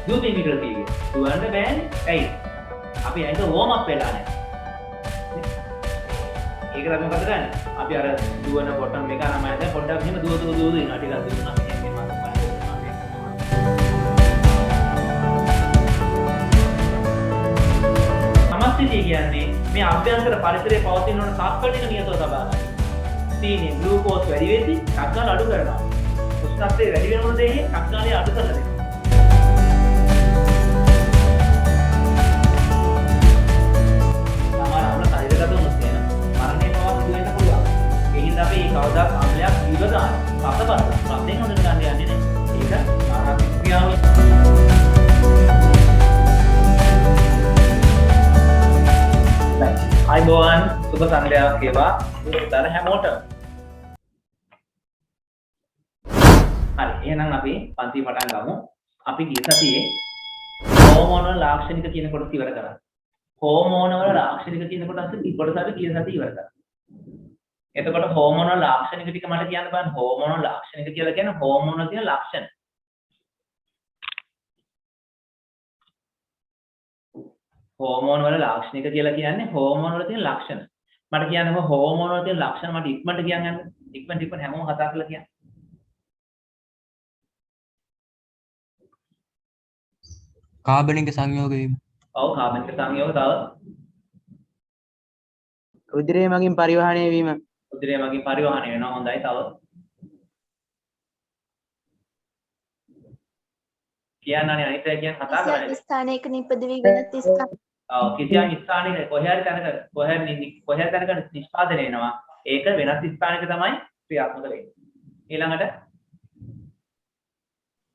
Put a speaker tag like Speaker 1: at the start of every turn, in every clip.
Speaker 1: දුවමින් විතර තියෙන්නේ. දුවන්න බෑනේ. ඇයි? අපි ඇඟ වෝම් අප් වෙලා නැහැ. ඒකට අපි මොකද කරන්නේ? අපි අර දුවන බොටම් එක අරන් දැන් පොඩ්ඩක් මෙහෙම දුව ඉන්නවා. ටිකක් දුවනවා. සමස්තය කියන්නේ මේ අභ්‍යන්තර පරිසරයේ පවතින ඕන තාක්ෂණික නියතව තබා ගන්න. සීනි ග්ලූකෝස් වැඩි වෙද්දී ශක්තිය අඩු කරනවා. උෂ්ණත්වය වැඩි වෙනකොට දෙන්නේ ශක්තිය අඩු කරලා දෙනවා. අපි කවදාත් අම්ලයක් ඉව ගන්න. රසබර. රසෙන් හොඳට ගන්න යන්නේ නැහැ. ඒක ආහාර ක්‍රියාව. අයිබෝවන් සුබ සන්ධ්‍යාවක් වේවා. උදේ හැමෝටම. හරි. එහෙනම් අපි පන්ති පටන් ගමු. අපි ගිය සතියේ හෝමෝන වල ලාක්ෂණික කියන කොටස ඉවර කරා. හෝමෝන වල ලාක්ෂණික කියන කොටස අපි ගිය සතියේ ඉවර කරා. එතකොට හෝමෝනල් ලාක්ෂණික ටික මට කියන්න බෑ. හෝමෝනල් ලාක්ෂණික කියලා කියන්නේ හෝමෝන වල තියෙන ලක්ෂණ. හෝමෝන වල ලාක්ෂණික කියලා කියන්නේ හෝමෝන වල තියෙන ලක්ෂණ. මට කියන්නකො හෝමෝන වල තියෙන ලක්ෂණ මට ඉක්මනට කියන්න යන්න. ඉක්මනට හැමෝම කතා කරලා කියන්න.
Speaker 2: කාබනික සංයෝග වීම.
Speaker 1: ඔව් කාබනික සංයෝග තව.
Speaker 3: උදිරය මගින් පරිවහණය වීම.
Speaker 1: උදිරය මගින් පරිවහණය වෙනවා. හොඳයි. තව කියන්නනේ අනිත් අය කියන කතා කරන්නේ.
Speaker 4: ස්ථානයක නිපද වී වෙනත් ස්ථාන.
Speaker 1: ඔව් කිසියම් ස්ථානයක කොහේ හරි තැනක නිෂ්පාදනය වෙනවා. ඒක වෙනත් ස්ථානයක තමයි ක්‍රියාත්මක වෙන්නේ. ඊළඟට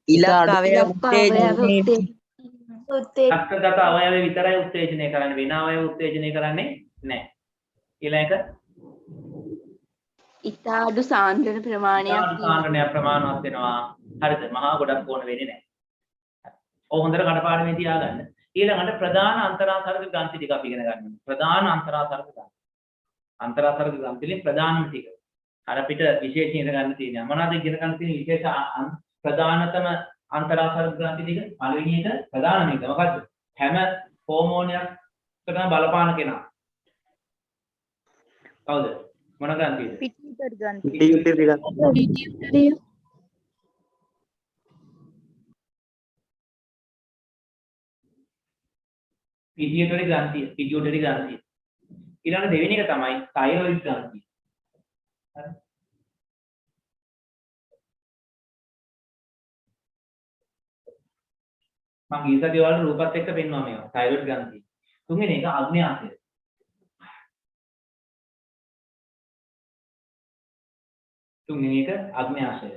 Speaker 3: ඊළඟ
Speaker 1: රක්තගත අවයව විතරයි උත්තේජනය කරන්නේ. වෙන අවයව උත්තේජනය කරන්නේ නැහැ. ඊළඟ
Speaker 4: ඉතා අඩු සාන්ද්‍රණ ප්‍රමාණයක්
Speaker 1: ප්‍රමාණවත් වෙනවා. හරිද? මහා ගොඩක් ඕන වෙන්නේ නැහැ. ඔව් හොඳට කඩපාඩමේ තියාගන්න. ඊළඟට ප්‍රධාන අන්තරාසර්ග ග්‍රන්ථි ටික අපි ඉගෙන ගන්නවා. ප්‍රධාන අන්තරාසර්ග ග්‍රන්ථි. අන්තරාසර්ග ග්‍රන්ථි වලින් ප්‍රධානම ටික. අර අපිට විශේෂ ඉගෙන ගන්න තියෙනවා. මොනවද ඉගෙන ගන්න තියෙන විශේෂ ප්‍රධානතම අන්තරාසර්ග ග්‍රන්ථි ටික? පළවෙනි එක ප්‍රධානම එක. මොකද්ද? හැම හෝමෝනයක්කටම බලපාන කෙනා. කවුද? මොන ග්‍රන්ථියද?
Speaker 4: පිටියුටරි ග්‍රන්ථි.
Speaker 3: පිටියුටරි
Speaker 1: ග්‍රන්ථිය. ඊළඟ දෙවෙනි එක තමයි තයිරොයිඩ් ග්‍රන්ථිය. හරි. මම ඊසතිය වල රූපත් එක්ක පෙන්වනවා මේවා. තයිරොයිඩ් ග්‍රන්ථිය. තුන්වෙනි එක අග්න්‍යාශය. තුන්වෙනි එක අග්න්‍යාශය.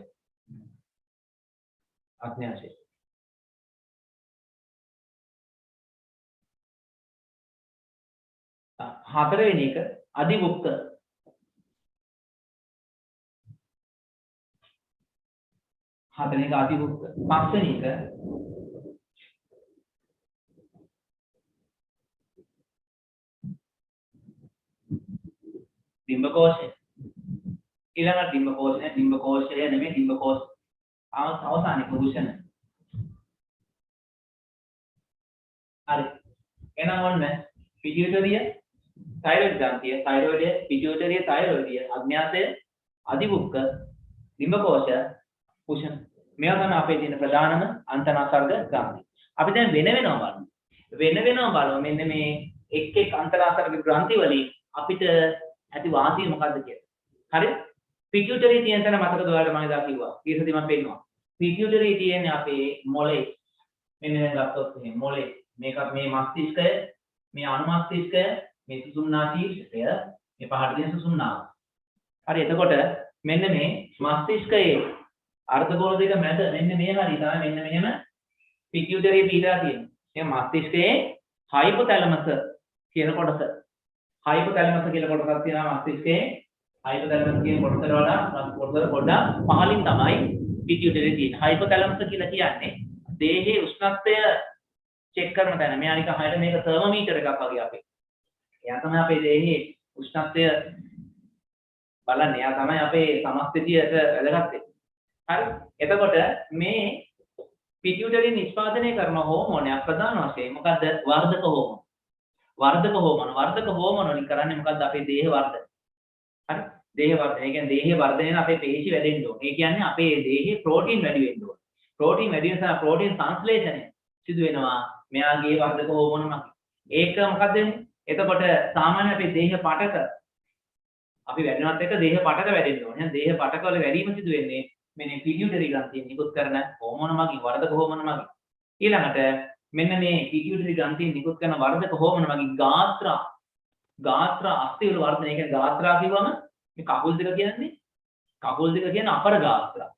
Speaker 1: හතරවෙනි එක අධිගුප්ත. පස්වෙනි එක ඩිම්බකෝෂය. ඊළඟ ඩිම්බකෝෂය නෙමෙයි ඩිම්බකෝෂ. අවසානයේ පුරුෂන. හරි. එහෙනම් ඔන්න පිටියුටරිය, තයිරොයිඩ් ග්‍රන්ථිය, තයිරොයිඩය, පිටියුටරිය, තයිරොයිඩය, අග්න්‍යාශය, අධිවෘක්ක, ඩිම්බකෝෂ, පුෂණ. මේවා තමයි අපේ තියෙන ප්‍රධානම අන්තරාසර්ග ග්‍රන්ථි. අපි දැන් වෙන වෙනම බලමු. මෙන්න මේ එක් අන්තරාසර්ග ග්‍රන්ථි වලින් අපිට ඇති වාසිය මොකද්ද කියලා. හරිද? පිටියුටරිය තියෙන තැන මතකද ඔයාලට මම එදා කිව්වා. ඊටසදී මම පෙන්නනවා. පිටියුටරිය තියෙන්නේ අපේ මොලේ. මෙන්න දැන් ගත්තොත් මේ මොලේ. මේක මේ මස්තිෂ්කය, මේ අනුමස්තිෂ්කය, මේ සුසුම්නා ශීර්ෂකය, මේ පහට තියෙන සුසුම්නාව. හරි. එතකොට මෙන්න මේ මස්තිෂ්කයේ අර්ධගෝල දෙක මැද මෙන්න මේ හරිය තමයි මෙන්න මෙහෙම පිටියුටරිය පිටලා තියෙන්නේ. මේ මස්තිෂ්කයේ හයිපොතැලමස් කියන කොටස. හයිපොතැලමස් කියලා කොටසක් තියෙනවා මස්තිෂ්කයේ. හයිපොතැලමස් කියන කොටසට වඩා පොඩ්ඩක් පහළින් තමයි පිටියුටරිය තියෙන්නේ. හයිපොතැලමස් කියලා කියන්නේ දේහයේ උෂ්ණත්වය චෙක් කරන තැන. මෙයා නිකන් හරියට මේක තර්මෝමීටර් එකක් වගේ අපේ. එයා තමයි අපේ දේහයේ උෂ්ණත්වය බලන්නේ. එයා තමයි අපේ සමස්තතියට වැදගත් වෙන්නේ. හරි. එතකොට මේ පිටියුටරි නිෂ්පාදනය කරන හෝමෝනයක් ප්‍රධාන වශයෙන් මොකද්ද? වර්ධක හෝමෝන. වර්ධක හෝමෝන වලින් කරන්නේ මොකද්ද? අපේ දේහ වර්ධනය. හරි? දේහ වර්ධනය. ඒ කියන්නේ දේහයේ වර්ධනයෙන් අපේ පේශි වැඩෙන්න ඕනේ. ඒ කියන්නේ අපේ දේහයේ ප්‍රෝටීන් වැඩි වෙන්න ඕනේ. ප්‍රෝටීන් වැඩි වෙන නිසා ප්‍රෝටීන් සංශ්ලේෂණය සිදු වෙනවා මෙයාගේ වර්ධක හෝමෝන මගින්. ඒක මොකක්ද වෙන්නේ? එතකොට සාමාන්‍ය අපේ දේහ පටක අපි වැඩිනවත් එක දේහ පටක වැඩෙන්න ඕනේ. දේහ පටක වල වැඩිම සිදු වෙන්නේ මෙන්න පිටියුටරි ග්‍රන්ථියෙන් නිකුත් කරන හෝමෝන මගින්, වර්ධක හෝමෝන මගින්. ඊළඟට මෙන්න මේ පිටියුටරි ග්‍රන්ථියෙන් නිකුත් කරන වර්ධක හෝමෝන මගින් ගාත්‍ර අස්ථි වල වර්ධනය. ඒ කියන්නේ ගාත්‍රා කිව්වම මේ කකුල් දෙක කියන්නේ අපර ගාත්‍රා.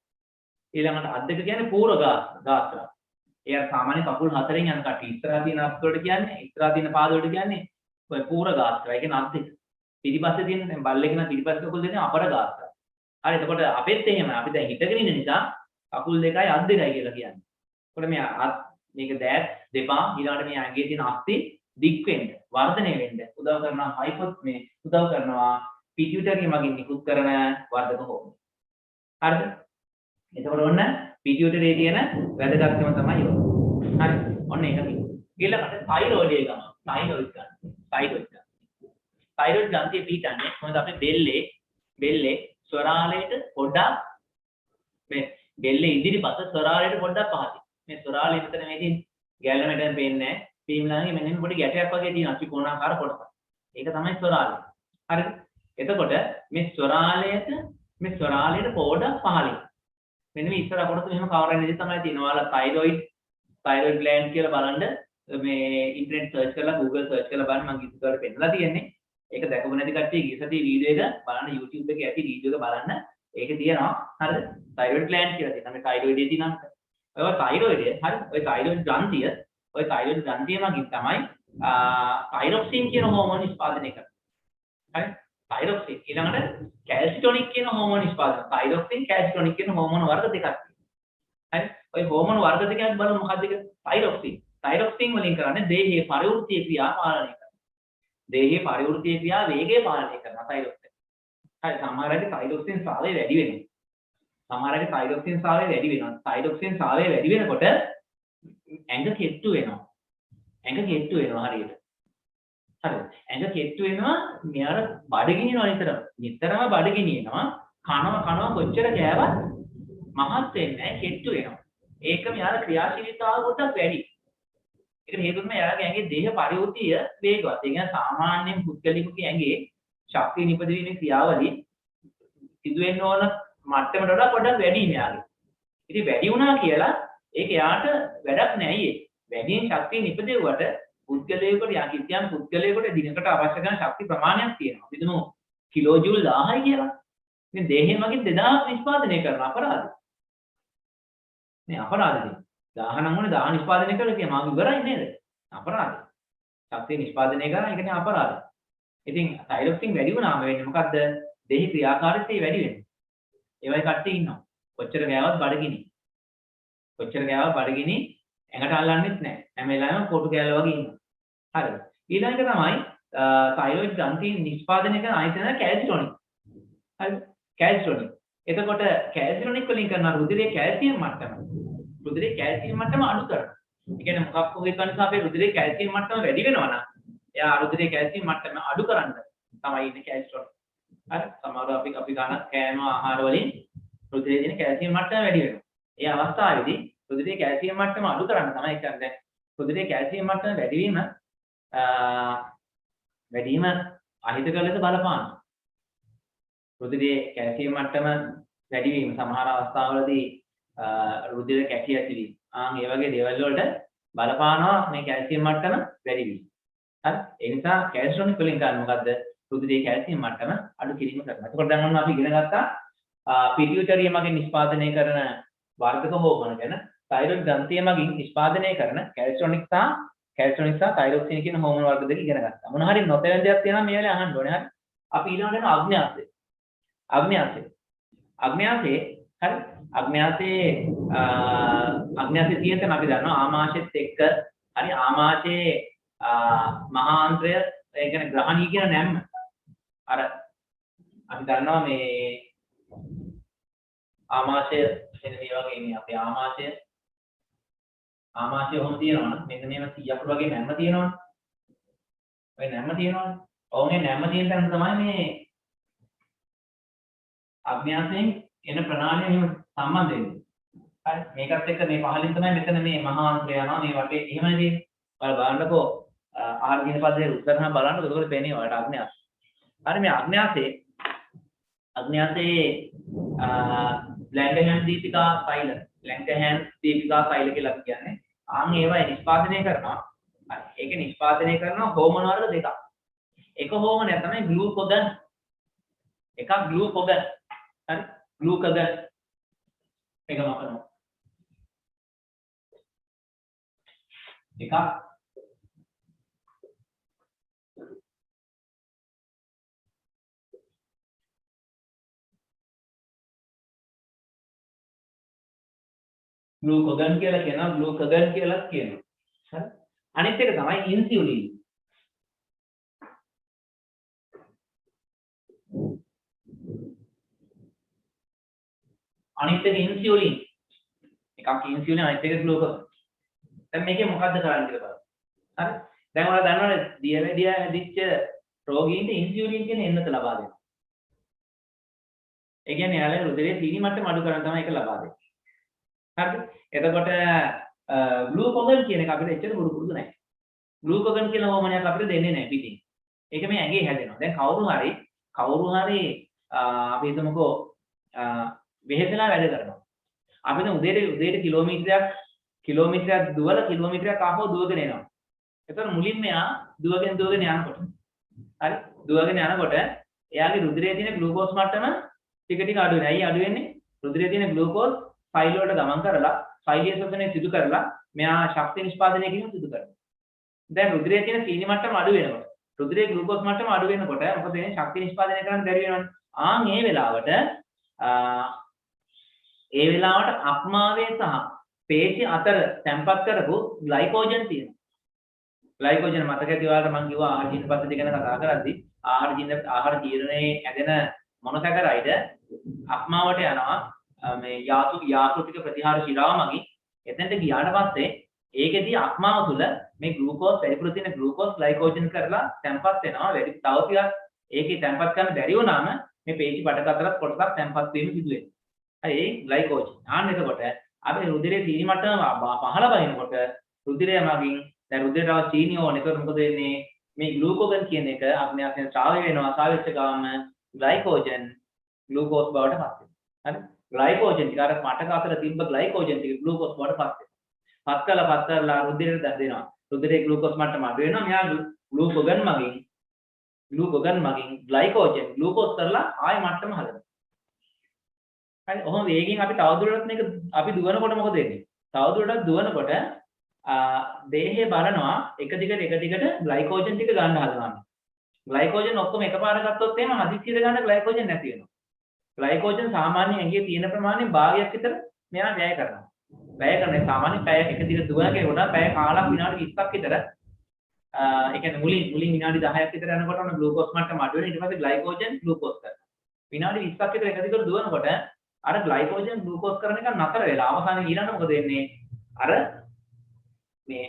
Speaker 1: ඊළඟට අත් දෙක කියන්නේ පූර්ව ගාත්‍රා. ඒ අර සාමාන්‍ය කකුල් හතරෙන් යන කට්ටිය ඉස්සරහා තියෙන අත් වලට කියන්නේ, ඉස්සරහා තියෙන පාද වලට කියන්නේ ඔය පූර්ව ගාත්‍රා. ඒ කියන්නේ අත් දෙක. පිටිපස්සේ තියෙන දැන් බල්ලෙක් නම් පිටිපස්සේ කකුල් දෙකෙන් අපර ගාත්‍රා. හරි. එතකොට අපෙත් එහෙමයි. අපි දැන් හිටගෙන ඉන්න නිසා කකුල් දෙකයි අත් දෙකයි කියලා කියන්නේ. එතකොට මේ මේක දෑත් දෙපා ඊළඟට මේ ඇඟේ තියෙන අස්ථි දික් වෙන්න, වර්ධනය වෙන්න උදව් කරනවා උදව් කරනවා පිටියුටරි මගින් නිකුත් කරන වර්ධක හෝමෝන. හරිද? එතකොට ඔන්න පිටියුටරියේ තියෙන වැදගත්කම තමයි ඔය. හරි. ඔන්න ඒක කිව්වා. ඊළඟට තයිරොයිඩ් එක ගන්න. තයිරොයිඩ් ග්‍රන්ථිය පිටන්නේ මොකද අපේ බෙල්ලේ ස්වරාලයට පොඩ්ඩක් මේ බෙල්ලේ ඉදිරිපස ස්වරාලයට පොඩ්ඩක් පහතින්. මේ ස්වරාලය මෙතන මේ තියෙන ගැලමෙන් පේන්නේ නැහැ. පීම්ලාගේ මෙන්න පොඩි ගැටයක් වගේ තියෙනවා ත්‍රිකෝණාකාර කොටසක්. ඒක තමයි ස්වරාලය. හරිද? එතකොට මේ ස්වරාලයට පොඩ්ඩක් පහලින් මෙන්න මේ ඉස්සර කොටස මෙහෙම කවර් වෙන විදිහ තමයි තියෙනවා. ඔයාලා තයිරොයිඩ් ග්ලෑන්ඩ් කියලා බලන්න මේ ඉන්ටර්නෙට් සර්ච් කරලා Google සර්ච් කරලා බලන්න මම ඉස්සරහට පෙන්නලා තියෙන්නේ. ඒක දැකපු නැති කට්ටිය ගිය සතියේ වීඩියෝ එක බලන්න YouTube එකේ ඇති වීඩියෝ එක බලන්න. ඒකේ තියෙනවා. හරිද? තයිරොයිඩ් ග්ලෑන්ඩ් කියලා තියෙනවා. මේ තයිරොයිඩේ තියෙනවා. ඔය තයිරොයිඩය හරි ඔය තයිරොයිඩ් ග්‍රන්ථිය මගින් තමයි තයිරොක්සින් කියන හෝමෝන නිෂ්පාදනය කරන්නේ. හරි? තයිරොක්සින් ඊළඟට කැල්සිටොනික් කියන හෝමෝන නිෂ්පාදනය. තයිරොක්සින් කැල්සිටොනික් කියන හෝමෝන වර්ග දෙකක් තියෙනවා. හරි? ඔය හෝමෝන වර්ග දෙකෙන් බලමු මොකක්ද ඒක? තයිරොක්සින් වලින් කරන්නේ දේහයේ පරිවෘත්තීය ක්‍රියා පාලනය කරනවා. දේහයේ පරිවෘත්තීය ක්‍රියා වේගය පාලනය කරනවා තයිරොක්සින්. හරි සමහර අය තයිරොක්සින් ස්‍රාවය වැඩි වෙනවා. තයිරොක්සින් ස්‍රාවය වැඩි වෙනකොට ඇඟ කෙට්ටු වෙනවා. හරියට. හරි. ඇඟ කෙට්ටු වෙනවා මෙයාට බඩගිනිනවා නිතරම බඩගිනිනවා. කනවා කොච්චර කෑවත් මහත් වෙන්නේ නැහැ කෙට්ටු වෙනවා. ඒක මෙයාට ක්‍රියාශීලීතාව පොඩ්ඩක් වැඩි. ඒකට හේතුව තමයි එයාගේ ඇඟේ දේහ පරිවෘත්තීය වේගවත්. ඒ කියන්නේ සාමාන්‍යයෙන් පුද්ගලිකගේ ඇඟේ ශක්තිය නිපදවීමේ ක්‍රියාවලිය සිදු වෙන්න ඕන මට්ටමට වඩා පොඩ්ඩක් වැඩි මෙයාගේ. ඉතින් වැඩි වුණා කියලා ඒක යාට වැඩක් නැහැ. වැඩියෙන් ශක්තිය නිපදෙව්වට පුද්ගලයෙකුට යම් පුද්ගලයෙකුට දිනකට අවශ්‍ය කරන ශක්ති ප්‍රමාණයක් තියෙනවා. අපි හිතමු කිලෝ ජූල් 1000යි කියලා. ඉතින් දේහය මගින් 2000ක් නිෂ්පාදනය කරන අපරාධ. නේ අපරාධයි. 1000 නම් ඕනේ 1000 නිෂ්පාදනය කළා කිය මාග ඉවරයි නේද? අපරාධයි. ශක්තිය නිෂ්පාදනය කරා ඒකනේ අපරාධයි. ඉතින් තයිරොක්සින් වැඩි වුණාම වෙන්නේ මොකද්ද? දේහි ක්‍රියාකාරීත්වය වැඩි වෙනවා. ඒ වගේ කට්ටිය ඉන්නවා. කොච්චර ගෑවත් බඩගිනි ඇඟට අල්ලන්නෙත් නැහැ. හැම වෙලාවෙම කොටු කෑල්ල වගේ ඉන්නවා. හරිද? ඊළඟට තමයි තයිරොයිඩ් ග්‍රන්ථිය නිෂ්පාදනය කරන ආයතන කැල්සිටොනික්. හරිද? කැල්සිටොනික්. එතකොට කැල්සිටොනික් වලින් කරන රුධිරයේ කැල්සියම් මට්ටම අඩු කරනවා. ඒ කියන්නේ මොකක් වගේ කනස අපේ රුධිරයේ කැල්සියම් මට්ටම වැඩි වෙනවා නම් එයා රුධිරයේ කැල්සියම් මට්ටම අඩු කරන්න තමයි ඉන්නේ කැල්සිටොනික්. හරි? සමහරව අපි කන කෑම ආහාර වලින් රුධිරයේ තියෙන කැල්සියම් මට්ටම වැඩි වෙනවා. ඒ අවස්ථාවේදී රුධිරයේ කැල්සියම් මට්ටම අඩු කරන්න තමයි කියන්නේ. රුධිරයේ කැල්සියම් මට්ටම වැඩි වීම අහිතකර ලෙස බලපානවා. රුධිරයේ කැල්සියම් මට්ටම වැඩි වීම සමහර අවස්ථාවලදී රුධිර කැටි ඇතිවීම. ඒ වගේ දේවල් වලට බලපානවා මේ කැල්සියම් මට්ටම වැඩි වීම. හරි? ඒ නිසා කැල්සිටොනික් වලින් කරන්නේ මොකද්ද? රුධිරයේ කැල්සියම් මට්ටම අඩු කිරීම කරනවා. එතකොට දැන් ඔන්න අපි ඉගෙන ගත්තා පිටියුටරිය මගින් නිෂ්පාදනය කරන වර්ධක හෝමෝන ගැන. තයිරොයිඩ් ග්‍රන්ථිය මගින් නිෂ්පාදනය කරන කැල්සිටොනික් සහ තයිරොක්සින් කියන හෝමෝන වර්ග දෙක ඉගෙන ගත්තා. මොන හරි නොතේරෙන දෙයක් තියෙනවා මේ වෙලාවේ අහන්න ඕනේ. හරි. අපි ඊළඟට යන අග්න්‍යාසය. හරි. අග්න්‍යාසයේ තියෙන තැන අපි දන්නවා ආමාශයත් එක්ක හරි ආමාශයේ මහාන්ත්‍රය ඒ කියන්නේ ග්‍රහණී කියන නැම්ම. අර අපි දන්නවා මේ ආමාශය එන මේ වගේ ඉන්නේ අපේ ආමාශය ආමාශය ඔහොම තියෙනවනේ. මෙන්න මේව 100ක් වගේ නැම්ම තියෙනවනේ. ඔය නැම්ම තියෙනවනේ. ඔවුන්ගේ නැම්ම තියෙන තැන තමයි මේ අඥාතයෙන් එන ප්‍රණාලය එහෙම සම්බන්ධ වෙන්නේ. හරි. මේකත් එක්ක මේ පහලින් තමයි මෙතන මේ මහා අන්තරය යනවා. මේ වටේ එහෙමනේ තියෙන්නේ. ඔයාලා බලන්නකෝ ආහාර දින පදයේ උත්තර නම් බලන්න. එතකොට පේන්නේ ඔයාලට අඥාත. හරි මේ අඥාතයේ ලැංගහෑන් දීපිකා ෆයිල ලැංගහෑන් දීපිකා ෆයිල කියලා අපි කියන්නේ. ආන් ඒවා නිෂ්පාදනය කරනවා. හරි. ඒක නිෂ්පාදනය කරනවා හෝමෝන වර්ග දෙකක්. එක හෝමෝනයක් තමයි ග්ලූකෝගන්. එකක් ග්ලූකෝගන්. හරි. ග්ලූකෝගන් එක මපනවා. එකක් ග්ලූකෝගන් කියලා කියනවා. ග්ලූකෝගන් කියලා කියනවා. හරි. අනිත් එක තමයි ඉන්සියුලින්. අනිත් එක ඉන්සියුලින්. එකක් ඉන්සියුලින් අනිත් එක ග්ලූකෝගන්. දැන් මේකේ මොකද්ද කරන්නේ කියලා බලන්න. හරි. දැන් ඔයාලා දන්නවනේ දියවැඩිය හැදිච්ච රෝගීන්ට ඉන්සියුලින් කියන එන්නත ලබා දෙනවා. ඒ කියන්නේ යාළුවා රුධිරයේ සීනි මට්ටම අඩු කරන් තමයි ඒක ලබා දෙන්නේ. හරිද? එතකොට ග්ලූකෝගන් කියන එක අපිට එච්චර පුරුදු නැහැ. ග්ලූකෝගන් කියන හෝමෝනයක් අපිට දෙන්නේ නැහැ පිටින්. ඒක මේ ඇඟේ හැදෙනවා. දැන් කවුරු හරි අපි හිතමුකෝ වෙහෙසලා වැඩ කරනවා. අපි දැන් උදේට කිලෝමීටරයක් දුවලා කිලෝමීටරයක් ආපහු දුවගෙන එනවා. එතකොට මුලින්ම එයා දුවගෙන යනකොට හරි දුවගෙන යනකොට එයාගේ රුධිරයේ තියෙන ග්ලූකෝස් මට්ටම ටික ටික අඩු වෙනවා. ඇයි අඩු වෙන්නේ? රුධිරයේ තියෙන ග්ලූකෝස් ෆයිල් වලට ගමන් කරලා ෆයිලිය ශෝෂණය සිදු කරලා මෙයා ශක්තිය නිෂ්පාදනය කිරීම සිදු කරනවා. දැන් රුධිරයේ තියෙන සීනි මට්ටම අඩු වෙනකොට රුධිරයේ ග්ලූකෝස් මට්ටම අඩු වෙනකොට මොකද වෙන්නේ? ශක්තිය නිෂ්පාදනය කරන්න බැරි වෙනවනේ. ඒ වෙලාවට අක්මාවේ සහ පේශි අතර තැම්පත් කරපු ග්ලයිකෝජන් තියෙනවා. ග්ලයිකෝජන් මතක ඇති ඔයාලට මම කිව්වා ආහාර ජීර්ණ පද්ධතිය ගැන කතා කරද්දී ආහාර ජීර්ණයේ ඇදෙන මොනොසැකරයිඩ් අක්මාවට යනවා මේ යාකෘතික ප්‍රතිහාර ශිරාව මගින් එතනට ගියාට පස්සේ ඒකෙදී අක්මාව තුල මේ ග්ලූකෝස් වැඩිපුර තියෙන ග්ලූකෝස් ග්ලයිකෝජන් කරලා තැම්පත් වෙනවා. වැඩි තව ටිකක් ඒකේ තැම්පත් කරන්න බැරි වුණාම මේ පේශි පටක අතරත් කොටසක් තැම්පත් වීම සිදු වෙනවා. හරි ඒ ග්ලයිකෝජන්. එතකොට අපේ රුධිරයේ සීනි මට්ටම පහළ බහිනකොට රුධිරය මගින් දැන් රුධිරයට අවශ්‍ය සීනි ඕන. ඒකට මොකද වෙන්නේ? මේ ග්ලූකෝගන් කියන එක අග්න්‍යාසයෙන් ශ්‍රාවය වෙනවා. ශ්‍රාවච්ච ගාම ග්ලයිකෝජන් ග්ලූකෝස් බවට පත් වෙනවා. හරි ග්ලයිකෝජන් ටික අර මටක අතර තිබ්බ ග්ලයිකෝජන් ටික ග්ලූකෝස් බවට පත් වෙනවා. පත් කරලා රුධිරයට දැදෙනවා. රුධිරයේ ග්ලූකෝස් මට්ටම අඩු වෙනවා. මෙයා ග්ලූකෝගන් මගින් ග්ලයිකෝජන් ග්ලූකෝස් කරලා ආයෙ මට්ටම හදනවා. හරි ඔහොම වේගෙන් අපි තවදුරටත් මේක අපි දුවනකොට මොකද වෙන්නේ? තවදුරටත් දුවනකොට දේහය බලනවා එක දිගට ග්ලයිකෝජන් ටික ගන්න හදනවා. ග්ලයිකෝජන් ඔක්කොම එකපාර ගත්තොත් එහෙම හදිස්සියට ගන්න ග්ලයිකෝජන් නැති වෙනවා. ග්ලයිකෝජන් සාමාන්‍ය ඇඟේ තියෙන ප්‍රමාණයෙන් භාගයක් විතර මෙයා වැය කරනවා. වැය කරන්නේ සාමාන්‍ය පැය එක දිගට දුවන කෙනෙකුට පැය කාලක් විනාඩි 20ක් විතර ඒ කියන්නේ මුලින් විනාඩි 10ක් විතර යනකොට ඔන්න ග්ලූකෝස් මට්ටම අඩු වෙන ඊට පස්සේ ග්ලයිකෝජන් ග්ලූකෝස් කරනවා. විනාඩි 20ක් විතර එක දිගට දුවනකොට අර ග්ලයිකෝජන් ග්ලූකෝස් කරන එක නතර වෙලා අවසානයේ ඊළඟ මොකද වෙන්නේ? අර මේ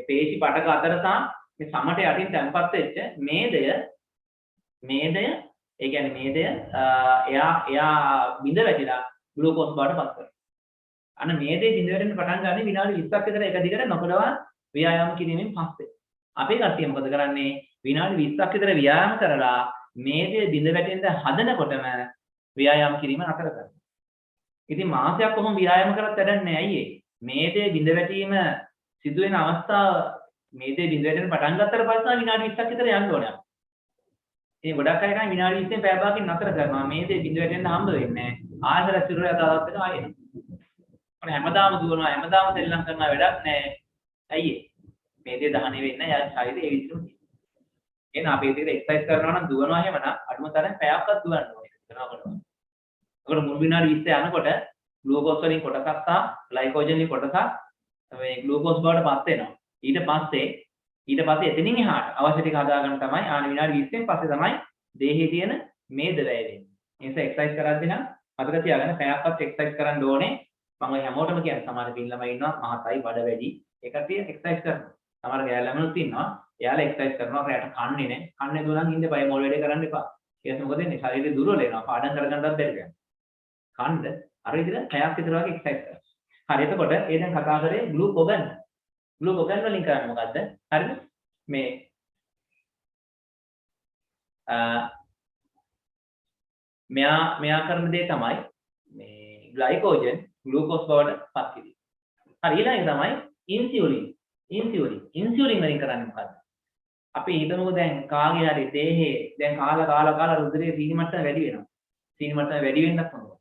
Speaker 1: පේශි පටක අතර සහ මේ සමට යටින් තැම්පත් වෙච්ච මේදය ඒ කියන්නේ මේදය එයා බිඳ වැටිලා ග්ලූකෝස් බවට පත් කරනවා. අන්න මේදේ බිඳ වැටෙන්න පටන් ගන්න විනාඩි 20ක් විතර එක දිගට නොකඩවා ව්‍යායාම කිරීමෙන් පස්සේ. අපේ කට්ටිය මොකද කරන්නේ? විනාඩි 20ක් විතර ව්‍යායාම කරලා මේදේ බිඳ වැටෙන්න හදනකොටම ව්‍යායාම කිරීම නතර කරනවා. ඉතින් මාසයක් කොහොම ව්‍යායාම කරත් වැඩක් නැහැ අයියේ. මේදේ බිඳ වැටීම සිදු වෙන අවස්ථාව මේදේ බිඳ වැටෙන්න පටන් ගත්තට පස්සේ විනාඩි 20ක් විතර යන්න ඕනේ. ඉතින් ගොඩක් අය කයි විනාඩි 20න් පැය භාගකින් නතර කරනවා. මේදේ බිඳ වැටෙන්න හම්බ වෙන්නේ නැහැ. ආයෙත් සිරුර යතාවත් වෙනවා ආයෙ. ඔන්න හැමදාම දුවනවා හැමදාම සෙල්ලම් කරනවා වැඩක් නැහැ. අයියේ. මේදේ දහණේ වෙන්නේ නැහැ. යාගේ ශරීරය ඒ විදිහටම තියෙනවා. එහෙනම් අපි ඒක එක්සර්සයිස් කරනවා නම් දුවනවා එහෙම නම් අඩුම තරම් පැයක්වත් දුවන්න ඕනේ. ඒකට මුල් විනාඩි 20 යනකොට ග්ලූකෝස් වලින් කොටසක් සහ ග්ලයිකෝජන් වලින් කොටසක් මේ ග්ලූකෝස් බවට පත් වෙනවා. ඊට පස්සේ එතනින් එහාට අවශ්‍ය ටික හදාගන්න තමයි විනාඩි 20න් පස්සේ තමයි දේහයේ තියෙන මේද වැය වෙන්නේ. ඒ නිසා එක්සර්සයිස් කරද්දී නම් මතක තියාගන්න පැයක්වත් එක්සර්සයිස් කරන්න ඕනේ. මම ඔය හැමෝටම කියන්නේ සමහර පින් ළමයි ඉන්නවා මහතයි බඩ වැඩි. ඒකට එක්සර්සයිස් කරනවා. සමහර ගෑල් ළමනුත් ඉන්නවා. එයාලා එක්සර්සයිස් කරනවා රැට කන්නේ නැහැ. කන්නේ දුරන් ඉන්න බය මොල් වැඩේ කරන්න එපා. ඊට මොකද වෙන්නේ? ශරීරය දුර්වල වෙනවා. පාඩම් කරගන්නත් බැරි වෙනවා. කන්න අර විදිහට පැයක් විතර වගේ එක්සර්සයිස් කරනවා. හරි එතකොට ඒ දැන් කතා කරේ ග්ලූකෝගන්. ග්ලූකෝගන් වලින් කරන්නේ මොකද්ද? හරිද? මේ මෙයා කරන දේ තමයි මේ ග්ලයිකෝජන් ග්ලූකෝස් බවට පත් කිරීම. හරි ඊළඟ තමයි ඉන්සියුලින්. ඉන්සියුලින් වලින් කරන්නේ මොකද්ද? අපි හිතමුකෝ දැන් කාගේ හරි දේහේ දැන් කාලා රුධිරයේ සීනි මට්ටම වැඩි වෙනවා. සීනි මට්ටම වැඩි වෙන්නත් හොඳයි.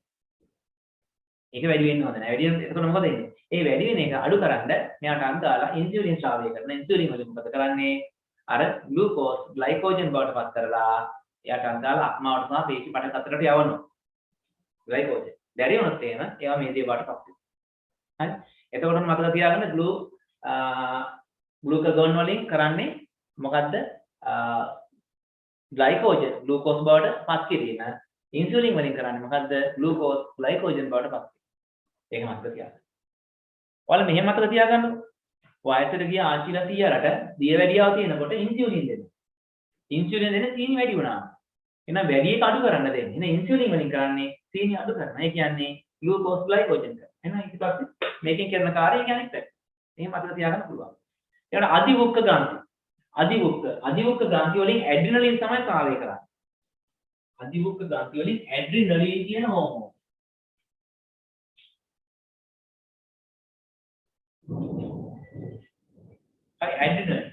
Speaker 1: ඒක වැඩි වෙන්න හොඳ නැහැ. වැඩි වෙන එතකොට මොකද වෙන්නේ? ඒ වැඩි වෙන එක අඩු කරන්න මෙයාට අන්දාලා ඉන්සියුලින් ශ්‍රාවය කරන. ඉන්සියුලින් වලින් මොකද කරන්නේ? අර ග්ලූකෝස් ග්ලයිකෝජන් බවට පත් කරලා එයාට අන්දාලා අක්මාවට සහ පේශි පටක අතරට යවනවා. ග්ලයිකෝජන්. බැරි වුණොත් එහෙම ඒවා මේ දේ බවට පත් වෙනවා. හරි? එතකොට මතක තියාගන්න ග්ලූකෝගෝන් වලින් කරන්නේ මොකද්ද? ග්ලයිකෝජන් ග්ලූකෝස් බවට පත් කිරීම. ඉන්සුලින් වලින් කරන්නේ මොකද්ද? ග්ලූකෝස් ග්ලයිකෝජන් බවට පත් කිරීම. ඒක මතක තියාගන්න. ඔයාලා මෙහෙම මතක තියාගන්නකො. වයසට ගිය ආච්චිලා සීයාලට දියවැඩියාව තියෙනකොට ඉන්සුලින් දෙනවා. ඉන්සුලින් දෙන්නේ සීනි වැඩි වුණා. එහෙනම් වැඩි එක අඩු කරන්න දෙන්නේ. එහෙනම් ඉන්සුලින් වලින් කරන්නේ සීනි අඩු කරනවා. ඒ කියන්නේ ග්ලූකෝස් ග්ලයිකෝජන් කරනවා. එහෙනම් ඊට පස්සේ මේකෙන් කරන කාර්යය කියන්නේ පැත්ත. එහෙම මතක තියාගන්න පුළුවන්. ඊට අධිවුක්ක ග්‍රන්ථි. අධිවුක්ක ග්‍රන්ථි වලින් ඇඩ්‍රිනලින් තමයි ස්‍රාවය කරන්නේ. අධිවුක්ක ග්‍රන්ථි වලින් ඇඩ්‍රිනලින් කියන හෝමෝන. හරි ඇඩ්‍රිනලින්.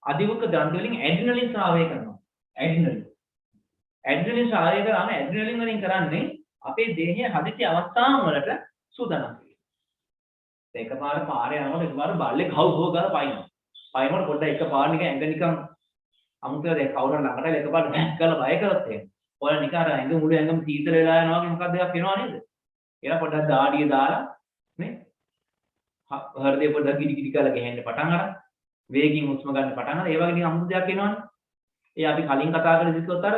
Speaker 1: අධිවුක්ක ග්‍රන්ථි වලින් ඇඩ්‍රිනලින් ස්‍රාවය කරනවා. ඇඩ්‍රිනලින් ස්‍රාවය කරාම ඇඩ්‍රිනලින් වලින් කරන්නේ අපේ දේහයේ හදිසි අවස්ථාවන් වලට සූදානම් වෙනවා. එකපාර පාරේ යනකොට එකපාර බල්ලේ ගහව ගාලා පයින්නවා. පයින්නකොට පොඩ්ඩක් එකපාර නිකන් ඇඟ නිකන් අමුතුව දැන් කවුරුන් ළඟට එකපාර බැක් කරලා බය කරොත් එහෙම. ඔයාලා නිකන් අර ඇඟ මුළු ඇඟම සීතල වෙලා යනවා වගේ මොකක්ද එකක් වෙනව නේද? ඒලා පොඩ්ඩක් දාඩිය දාලා නේ හෘදේ පොඩ්ඩක් ගිඩි ගිඩි කරලා ගහන්න පටන් අරන් වේගින් හුස්ම ගන්න පටන් අරන් ඒ වගේ නිකන් අමුතු දෙයක් එනවනේ. ඒ අපි කලින් කතා කරලා ඉස්සෙල්ලත් අර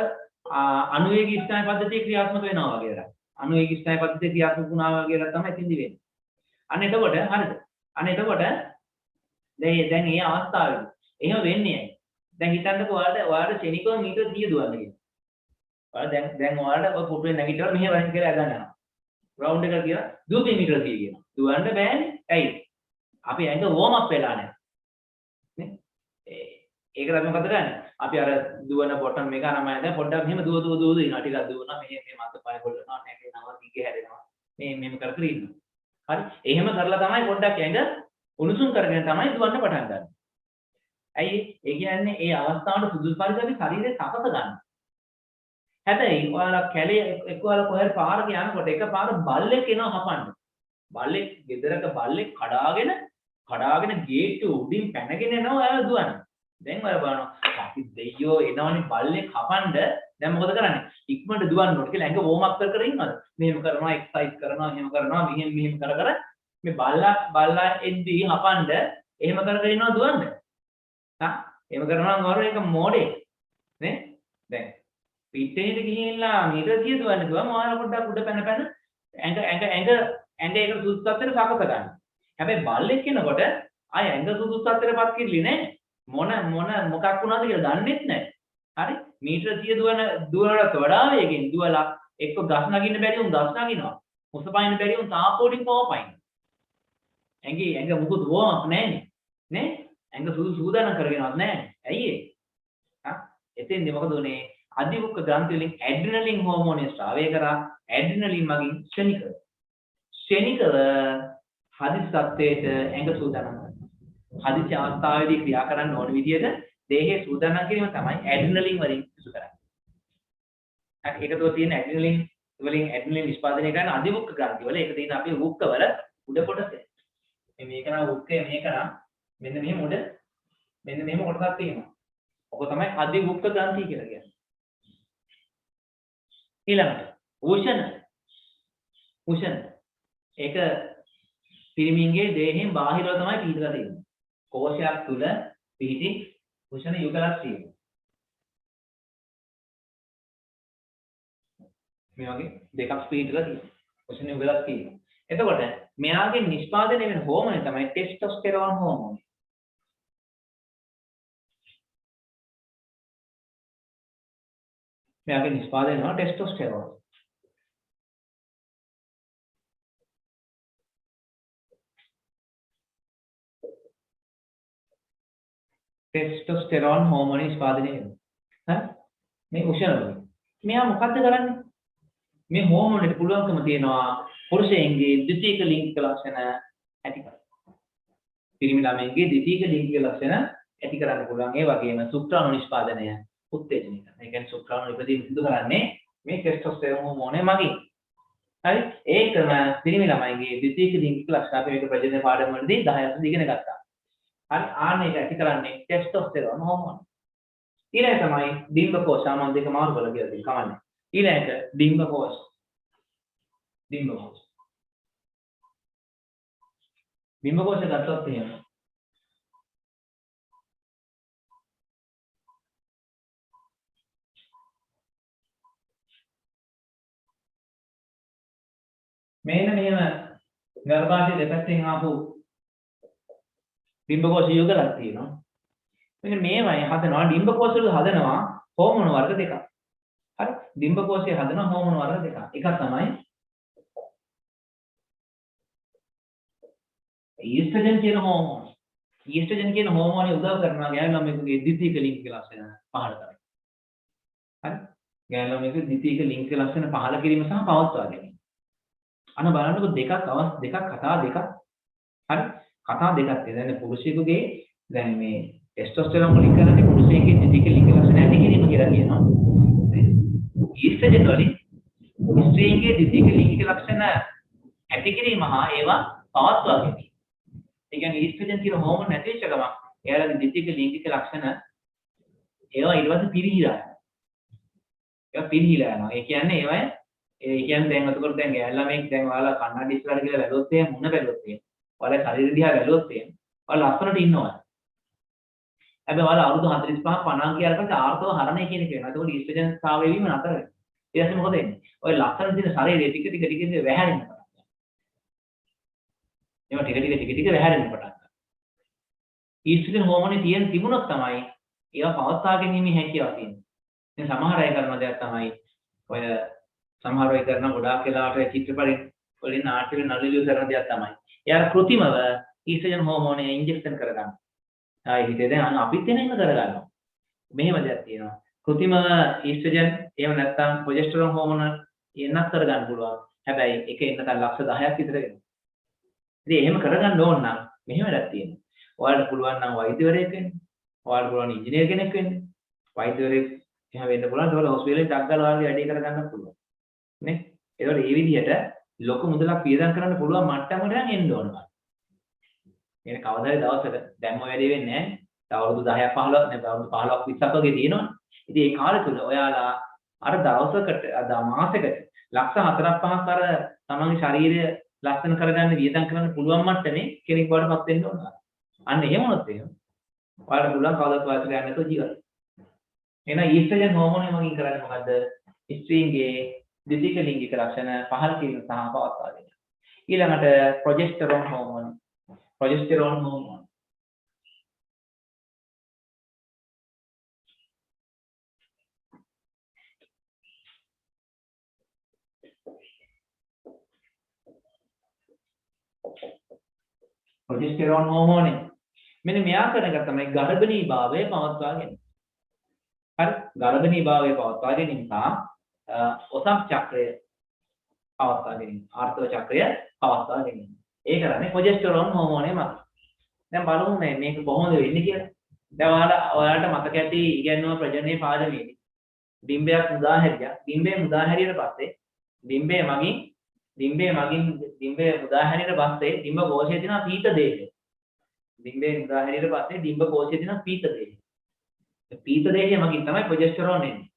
Speaker 1: අනුවේගී ස්නායු පද්ධතිය ක්‍රියාත්මක වෙනවා වගේ දා. අනුවේගී ස්නායු පද්ධතිය ක්‍රියාත්මක වුණා වගේ තමයි තින්දි වෙන්නේ. අන්න එතකොට හරිද? අන්න එතකොට දැන් මේ අවස්ථාවේදී එහෙම වෙන්නේ නැහැ. දැන් හිතන්නකෝ ඔයාලට ක්ෂණිකව මීටර 100 දුවන්න කියලා. ඔයාලා දැන් ඔයාලට ඔය පුටුවේ නැගිටලා මෙහෙම වයින් කියලා ඇදන් යනවා. රවුන්ඩ් එක කියලා දුවපේ මීටර 100 කියනවා. දුවන්න බෑනේ. ඇයි? අපි ඇඟ වෝම් අප් වෙලා නැහැ. නේ? ඒක තමයි මොකද කරන්නේ? අපි අර දුවන බොටම් එක අරම දැන් පොඩ්ඩක් මෙහෙම දුව ඉන්නවා. ටිකක් දුවනවා. මෙහෙම අත පය කොල්ලනවා. නැගෙනවා. දිගේ හැරෙනවා. මෙහෙම කර ඉන්නවා. හරි. එහෙම කරලා තමයි පොඩ්ඩක් ඇඟ උණුසුම් කරගෙන තමයි දුවන්න පටන් ගන්න. ඇයි? ඒ කියන්නේ ඒ අවස්ථාවට සුදුසු පරිදි අපි ශරීරය සකස ගන්න. හැබැයි ඔයාලා කැලේ එක්කවලා කොහෙද පාරක යනකොට එකපාර බල්ලෙක් එනවා හපන්න. බල්ලෙක් ගෙදරක බල්ලෙක් කඩාගෙන ගේට්ටු උඩින් පැනගෙන එනවා ඔයාලා දුවන්න. දැන් ඔයාලා බලනවා අපි දෙයියෝ එනවනේ බල්ලෙක් හපන්න. දැන් මොකද කරන්නේ? ඉක්මනට දුවන්න ඕනේ කියලා ඇඟ වෝම් අප් කර ඉන්නවද? මෙහෙම කරනවා එක්සර්සයිස් කරනවා එහෙම කරනවා මෙහෙම කර මේ බල්ලා එද්දී හපන්න එහෙම කරගෙන ඉන්නවා දුවන්න. එහෙම කරනවා නම් ඒක මොඩේ නේ? දැන් පිටේට ගිහිල්ලා මීටර 100 දුවන්න ගියාම ඔයාලා පොඩ්ඩක් උඩ පැන ඇඟ ඒක සුදුසුත්තර සකස ගන්න. හැබැයි බල්ලෙක් කෙනකොට ආය ඇඟ සුදුසුත්තරපත් කිරිලි නේ. මොකක් වුණාද කියලා දන්නෙත් නැහැ. හරි? මීටර 100 දුවනට වඩා වේගෙන් දුවලා එක්ක ගස් නගින්න බැරි වුන් ගස් නගිනවා. මුස පයින්න බැරි වුන් තාපෝඩින් පයින්න. ඇඟ මුකුත් වෝමක් නැහැනේ. නේ? ඇඟ සූදානම් කරගෙනවත් නැහැ. ඇයි ඒ? එතෙන්දී මොකද උනේ? අධිවුක්ක ග්‍රන්ථි වලින් ඇඩ්‍රිනලින් හෝමෝනය ස්‍රාවය කරා. ඇඩ්‍රිනලින් මගින් ක්ෂණිකව හදිසි තත්ත්වයට ඇඟ සූදානම් කරනවා. හදිසි අවස්ථාවේදී ක්‍රියා කරන්න ඕන විදිහට දේහයේ සූදානම් කිරීම තමයි ඇඩ්‍රිනලින් වලින් සිදු කරන්නේ. හරි ඒකතෝ තියෙන ඇඩ්‍රිනලින් වලින් ඇඩ්‍රිනලින් නිෂ්පාදනය කරන අධිවුක්ක ග්‍රන්ථි වල ඒක තියෙන අපේ වුක්කවල උඩ කොටස. මේක නම් වුක්කේ මේක නම් මෙන්න මෙහෙම උඩ මෙන්න මෙහෙම කොටසක් තියෙනවා. ඔක තමයි අධිවුක්ක ග්‍රන්ථි කියලා කියන්නේ. ඊළඟට උෂණ ඒක පිරිමින්ගේ දේහයෙන් බාහිරව තමයි පිහිටලා තියෙන්නේ. කෝෂයක් තුල පිහිටි උෂණ යුගලක් තියෙනවා. මේ වගේ දෙකක් ස්පීඩ් එකලා තියෙනවා. කොෂන් එක වෙලක් තියෙනවා. එතකොට මෙයාගේ නිෂ්පාදනය වෙන හෝමෝනේ තමයි ටෙස්ටොස්ටෙරෝන් හෝමෝනේ. මෙයාගේ නිෂ්පාදනය වෙනවා ටෙස්ටොස්ටෙරෝන්. ටෙස්ටොස්ටෙරෝන් හෝමෝන නිෂ්පාදනය වෙනවා. හරි? මේ උෂ්ණවලින්. මෙයා මොකද්ද කරන්නේ? මේ හෝමෝනෙට පුළුවන්කම තියෙනවා පුරුෂයන්ගේ ද්විතීයික ලිංගික ලක්ෂණ ඇති කරන්න. පිරිමි ළමයින්ගේ ද්විතීයික ලිංගික ලක්ෂණ ඇති කරන්න පුළුවන්. ඒ වගේම ශුක්‍රාණු නිෂ්පාදනය උත්තේජනය කරනවා. ඒ කියන්නේ ශුක්‍රාණු ඉපදීම සිදු කරන්නේ මේ ටෙස්ටොස්ටෙරෝන් හෝමෝනේ මගින්. හරි? ඒකම පිරිමි ළමයින්ගේ ද්විතීයික ලිංගික ලක්ෂණ අපි මේක ප්‍රජනන පාඩම වලදී 10 ඉගෙන ගත්තා. හරි ආන එක ඇති කරන්නේ ටෙස්ටොස්ටෙරෝන් හෝමෝන. ඊළඟ තමයි ඩිම්බ කෝෂ මම දෙක මාරු කරලා කියලා දෙන්න කමන්නේ. ඊළඟට ඩිම්බ කෝෂ. ඩිම්බ කෝෂ. ඩිම්බ කෝෂ ගත්තොත් එහෙම මෙන්න මෙහෙම ගර්භාෂය දෙපැත්තෙන් ආපු ඩිම්බ කෝෂ යුගලක් තියෙනවා. මෙන්න මේවයි හදනවා ඩිම්බ කෝෂ වල හදනවා හෝමෝන වර්ග දෙකක්. හරි? ඩිම්බ කෝෂයේ හදනවා හෝමෝන වර්ග දෙකක්. එකක් තමයි ඊස්ට්‍රජන් කියන හෝමෝන. ඊස්ට්‍රජන් කියන හෝමෝනේ උදව් කරනවා ගෑනු ළමයෙකුගේ ද්විතීයික ලිංගික ලක්ෂණ පහළ කරන්න. හරි? ගෑනු ළමයෙකුගේ ද්විතීයික ලිංගික ලක්ෂණ පහළ කිරීම සහ පවත්වා ගැනීම. අන්න බලන්නකො දෙකක් කතා දෙකක්. හරි? කතා දෙකක් තියෙනවා. දැන් පුරුෂයෙකුගේ දැන් මේ ටෙස්ටොස්ටෙරෝන් වලින් කරන්නේ පුරුෂයෙකුගේ ද්විතීයික ලිංගික ලක්ෂණ ඇති කිරීම කියලා කියනවා. ඊස්ට්‍රජන් වලින් ස්ත්‍රීන්ගේ ද්විතීයික ලිංගික ලක්ෂණ ඇති කිරීම හා ඒවා පවත්වා ගැනීම. ඒ කියන්නේ ඊස්ට්‍රජන් කියන හෝමෝන නැති වෙච්ච ගමන් එයාලගේ ද්විතීයික ලිංගික ලක්ෂණ ඒවා ඊට පස්සේ පිරිහිලා යනවා. ඒවා පිරිහිලා යනවා. ඒ කියන්නේ දැන් අතකොට දැන් ගෑල්ලාමෙක් දැන් ඔයාලා කන්නඩි ඉස්සරහට ගිහලා බැලුවොත් එහෙම මුණ බැලුවොත් එහෙම ඔයාලා ශරීර දිහා බැලුවොත් එහෙම ඔයාලා ලස්සනට ඉන්නවා. හැබැයි ඔයාලා අවුරුදු 45 50 කියලා පස්සේ ආර්ථව හරණය කියන එක වෙනවා. ඒකෝට ඊස්ට්‍රජන් ස්ථාව වීම නතර වෙනවා. ඊට පස්සේ මොකද වෙන්නේ? ඔය ලස්සන දින ශරීරය ටික ටික වැහැරෙන්න පටන් ගන්නවා. ඒවා ටික ටික වැහැරෙන්න පටන් ගන්නවා. ඊස්ට්‍රජන් හෝමෝනේ තිබුණොත් තමයි ඒවා පවත්වා ගැනීමේ හැකියාව තියෙන්නේ. දැන් සමහර අය කරන දෙයක් තමයි ඔය සමහර අය කරන ගොඩාක් වෙලාවට චිත්‍රපටි වලින් නාට්‍ය වල නළුලියෝ කරන දෙයක් තමයි. එයාලා કૃතිමව ඊස්ට්‍රජන් හෝමෝනේ ඉන්ජෙක්ෂන් කරගන්න. ආයි හිතේ දැන් අපිත් එනම කරගන්නවා. මෙහෙම දෙයක් තියෙනවා. કૃතිමව ඊස්ට්‍රජන් එහෙම නැත්නම් ප්‍රොජෙස්ටරෝන් හෝමෝන එන්නත් කරගන්න පුළුවන්. හැබැයි එක එන්නතන් ලක්ෂ 10ක් විතර වෙනවා. ඉතින් එහෙම කරගන්න ඕන නම් මෙහෙම වැඩක් තියෙනවා. ඔයාලට පුළුවන් නම් වෛද්‍යවරයෙක් වෙන්න. ඔයාලට පුළුවන් ඉංජිනේර කෙනෙක් වෙන්න. වෛද්‍යවරයෙක් එහෙම වෙන්න පුළුවන්. ඒවල හොස්පිටලෙන් ඩක් ගාලා ඔයාලගේ වැඩේ කරගන්න පුළුවන්. නේ? ඒතකොට මේ විදිහට ලොකු මුදලක් වියදම් කරන්න පුළුවන් මට්ටමකට නම් එන්න ඕන. එනේ කවදාද දවසක දැන් ඔය වැඩේ වෙන්නේ නැහැ. තව අවුරුදු 10ක් 15ක් නේ අවුරුදු 15ක් 20ක් වගේ තියෙනවනේ. ඉතින් ඒ කාලය තුල ඔයාලා අර දවසකට මාසෙකට ලක්ෂ 4ක් 5ක් අර තමන්ගේ ශරීරය ලස්සන කරගන්න වියදම් කරන්න පුළුවන් මට්ටමේ කෙනෙක් බවට පත් වෙන්න ඕන. අන්න එහෙම වුණොත් එහෙම ඔයාලට පුළුවන් කවදාවත් වයසට යන්න නැතුව ජීවත් වෙන්න. එහෙනම් ඊස්ට්‍රජන් හෝමෝනේ මගින් කරන්නේ මොකද්ද? ස්ත්‍රීන්ගේ ද්විතීයික ලිංගික ලක්ෂණ පහළ කිරීම සහ පවත්වා ගැනීම. ඊළඟට ප්‍රොජෙස්ටරෝන් හෝමෝන. ප්‍රොජෙස්ටරෝන් හෝමෝන ප්‍රොජෙස්ටරෝන් හෝමෝනේ මෙන්න මෙයා කරන එක තමයි ගර්භණී භාවය පවත්වා ගැනීම. හරි ගර්භණී භාවය පවත්වා ගැනීම සහ ඔසම් චක්‍රය පවත්වා ගැනීම. ආර්ථව චක්‍රය පවත්වා ගැනීම. ඒ කරන්නේ ප්‍රොජෙස්ටරෝන් හෝමෝනේ මත. දැන් බලමු මේක කොහොමද වෙන්නේ කියලා. දැන් ඔයාලට මතක ඇති ඉගෙනුම ප්‍රජනනයේ පාඩමේදී ඩිම්බයක් මුදා හැරියා. ඩිම්බේ මුදා හැරියට පස්සේ ඩිම්බේ මුදා හැරියට පස්සේ ඩිම්බ කෝෂයේ තියෙන පීත දේහය. ඩිම්බේ මුදා හැරියට පස්සේ ඩිම්බ කෝෂයේ තියෙන පීත දේහය. පීත දේහය මගින් තමයි ප්‍රොජෙස්ටරෝන් එන්නේ.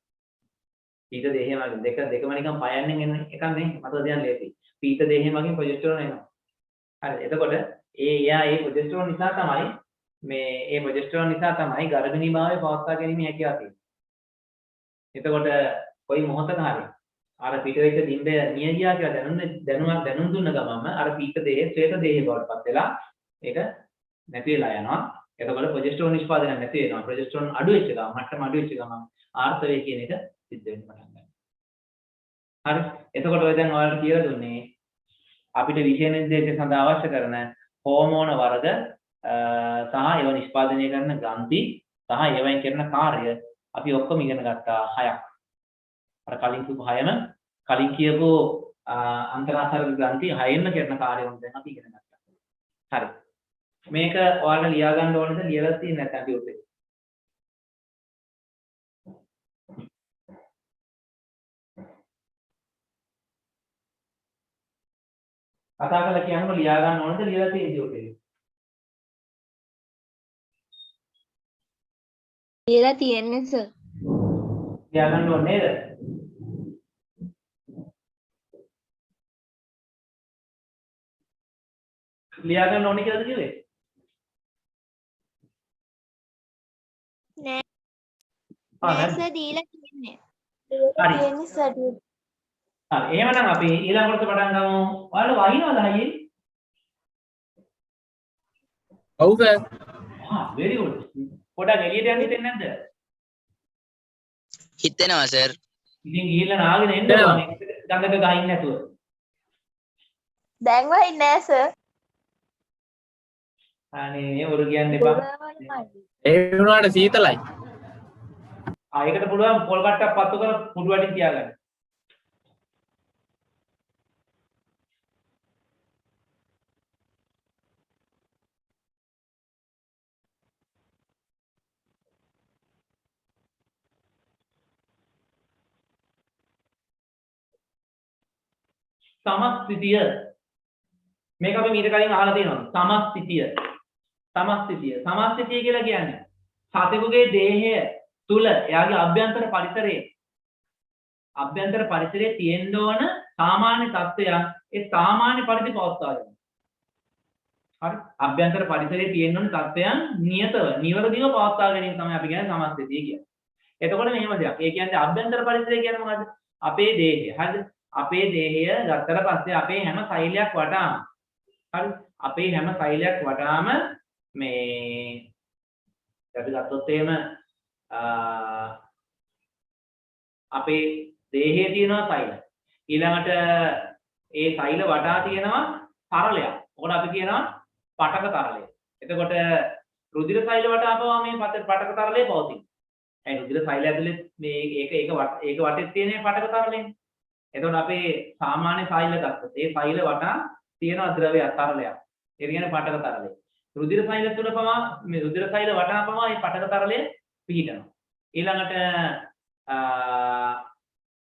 Speaker 1: පීත දේහය මගින් දෙකම නිකන් පයන්නෙන් එන එකක් නේ. මතක තියන්න ලේසි. පීත දේහය මගින් ප්‍රොජෙස්ටරෝන් එනවා. හරි එතකොට ඒ ප්‍රොජෙස්ටරෝන් නිසා තමයි ගර්භණී භාවය පවත්වා ගැනීම හැකියාව තියෙන්නේ. එතකොට කොයි මොහොතක හරි අර පිට වෙච්ච ඩිම්බය මිය ගියා කියලා දැනුම් දුන්න ගමන්ම අර පීත දේහය ශ්වේත දේහය බවට පත් වෙලා ඒක නැති වෙලා යනවා. එතකොට ප්‍රොජෙස්ටරෝන් නිෂ්පාදනය නැති වෙනවා. ප්‍රොජෙස්ටරෝන් අඩු වෙච්ච ගමන් මට්ටම අඩු වෙච්ච ගමන් ආර්ථවය කියන එක සිද්ධ වෙන්න පටන් ගන්නවා. හරි. එතකොට ඔය දැන් ඔයාලට කියලා දුන්නේ අපිට විෂය නිර්දේශය සඳහා අවශ්‍ය කරන හෝමෝන වර්ග සහ ඒව නිෂ්පාදනය කරන ග්‍රන්ථි සහ ඒවෙන් කරන කාර්ය අපි ඔක්කොම ඉගෙන ගත්තා 6ක්. අර කලින් කියපු 6ම කලින් කියපු අන්තරාසාර ග්‍රන්ථි 6ෙන්ම කරන කාර්යවල දැන් අපි ඉගෙන ගත්තා. හරි. මේක ඔයාලට ලියා ගන්න ඕනද ලියලා තියෙන්නේ නැත්නම් ටියුට් එකේ? කතා කරලා කියන්නකො ලියා ගන්න ඕනද ලියලා තියෙන්නේ ටියුට් එකේ?
Speaker 4: ලියලා තියෙන්නේ සර්.
Speaker 1: ලියා ගන්න ඕනේ නේද? ලියා ගන්න ඕනේ කියලාද කිව්වේ?
Speaker 4: නෑ.
Speaker 1: ආ
Speaker 4: නෑ
Speaker 1: නේද?
Speaker 4: සර් දීලා තියෙන්නේ.
Speaker 1: හරි.
Speaker 4: තියෙන්නේ සර්.
Speaker 1: හරි එහෙමනම් අපි ඊළඟ කොටස පටන් ගමු. ඔයාලා වහිනවද හයියේ?
Speaker 5: ඔව් සර්.
Speaker 1: very good. පොඩක් එළියට යන්න හිතෙන්නේ නැද්ද?
Speaker 3: හිතෙනවා සර්.
Speaker 1: ඉතින් ගිහිල්ලා නාගෙන එන්න ඕනේ. ගඟක ගහින් නැතුව.
Speaker 4: දැන් වහින්නේ නෑ සර්.
Speaker 1: අනේ ඔරු කියන්න එපා.
Speaker 5: ඒ වුණාට සීතලයි.
Speaker 1: ඒකට පුළුවන් පොල් කට්ටක් පත්තු කර පුඩු වටින් තියාගන්න. සමස්ථිතිය මේක අපි මීට කලින් අහලා තියෙනවා. සමස්ථිතිය කියලා කියන්නේ සතෙකුගේ දේහය තුල එයාගේ අභ්‍යන්තර පරිසරයේ තියෙන්න ඕන සාමාන්‍ය තත්ත්වයන් ඒ සාමාන්‍ය පරිදි පවත්වා ගන්න. හරි. අභ්‍යන්තර පරිසරයේ තියෙන්න ඕන තත්ත්වයන් නිවැරදිව පවත්වා ගැනීම තමයි අපි කියන්නේ සමස්ථිතිය කියන්නේ. එතකොට මෙහෙම දෙයක්. ඒ කියන්නේ අභ්‍යන්තර පරිසරය කියන්නේ මොකද්ද? අපේ දේහය. හරිද? අපේ දේහය ගත්තට පස්සේ අපේ හැම සෛලයක් වටාම හරි අපේ හැම සෛලයක් වටාම මේ අපි ගත්තොත් එහෙම අපේ දේහයේ තියෙනවා සෛල. ඊළඟට ඒ සෛල වටා තියෙනවා තරලයක්. ඔකට අපි කියනවා පටක තරලය. එතකොට රුධිර සෛල වටාපුවා මේ පටක තරලය පවතින. ඒ රුධිර සෛල ඇතුලේ මේ ඒක වටේ තියෙන පටක තරලයනේ. එතකොට අපේ සාමාන්‍ය සෛල ගත්තොත් ඒ සෛල වටා තියෙන ද්‍රවයක් තරලයක්. ඒ කියන්නේ පටක තරලය. රුධිර සෛල තුල පවා මේ රුධිර සෛල වටා පවා මේ පටක තරලය පිහිටනවා. ඊළඟට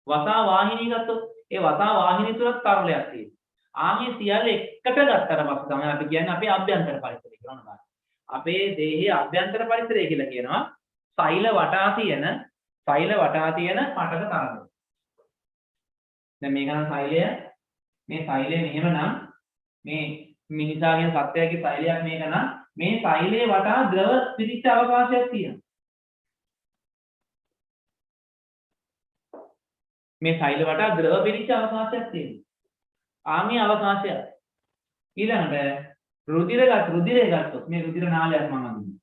Speaker 1: වසා වාහිනී ගත්තොත් ඒ වසා වාහිනී තුල තරලයක් තියෙනවා. ආගේ සියල්ල එකට ගත්තට පස්සේ තමයි අපි කියන්නේ අපේ අභ්‍යන්තර පරිසරය කියලා නේද? අපේ දේහයේ අභ්‍යන්තර පරිසරය කියලා කියනවා සෛල වටා තියෙන පටක තරලය. දැන් මේක නම් සෛලය මේ සෛලය මෙහෙමනම් මේ මිනිසාගේ සත්වයාගේ සෛලයක් මේක නම් මේ සෛලයේ වටා ද්‍රව පිරිච්ච අවකාශයක් තියෙනවා. මේ සෛල වටා ද්‍රව පිරිච්ච අවකාශයක් තියෙනවා. ආමේ අවකාශය ඊළඟට රුධිරය ගත්තොත් මේ රුධිර නාලයක් මම අඳිනවා.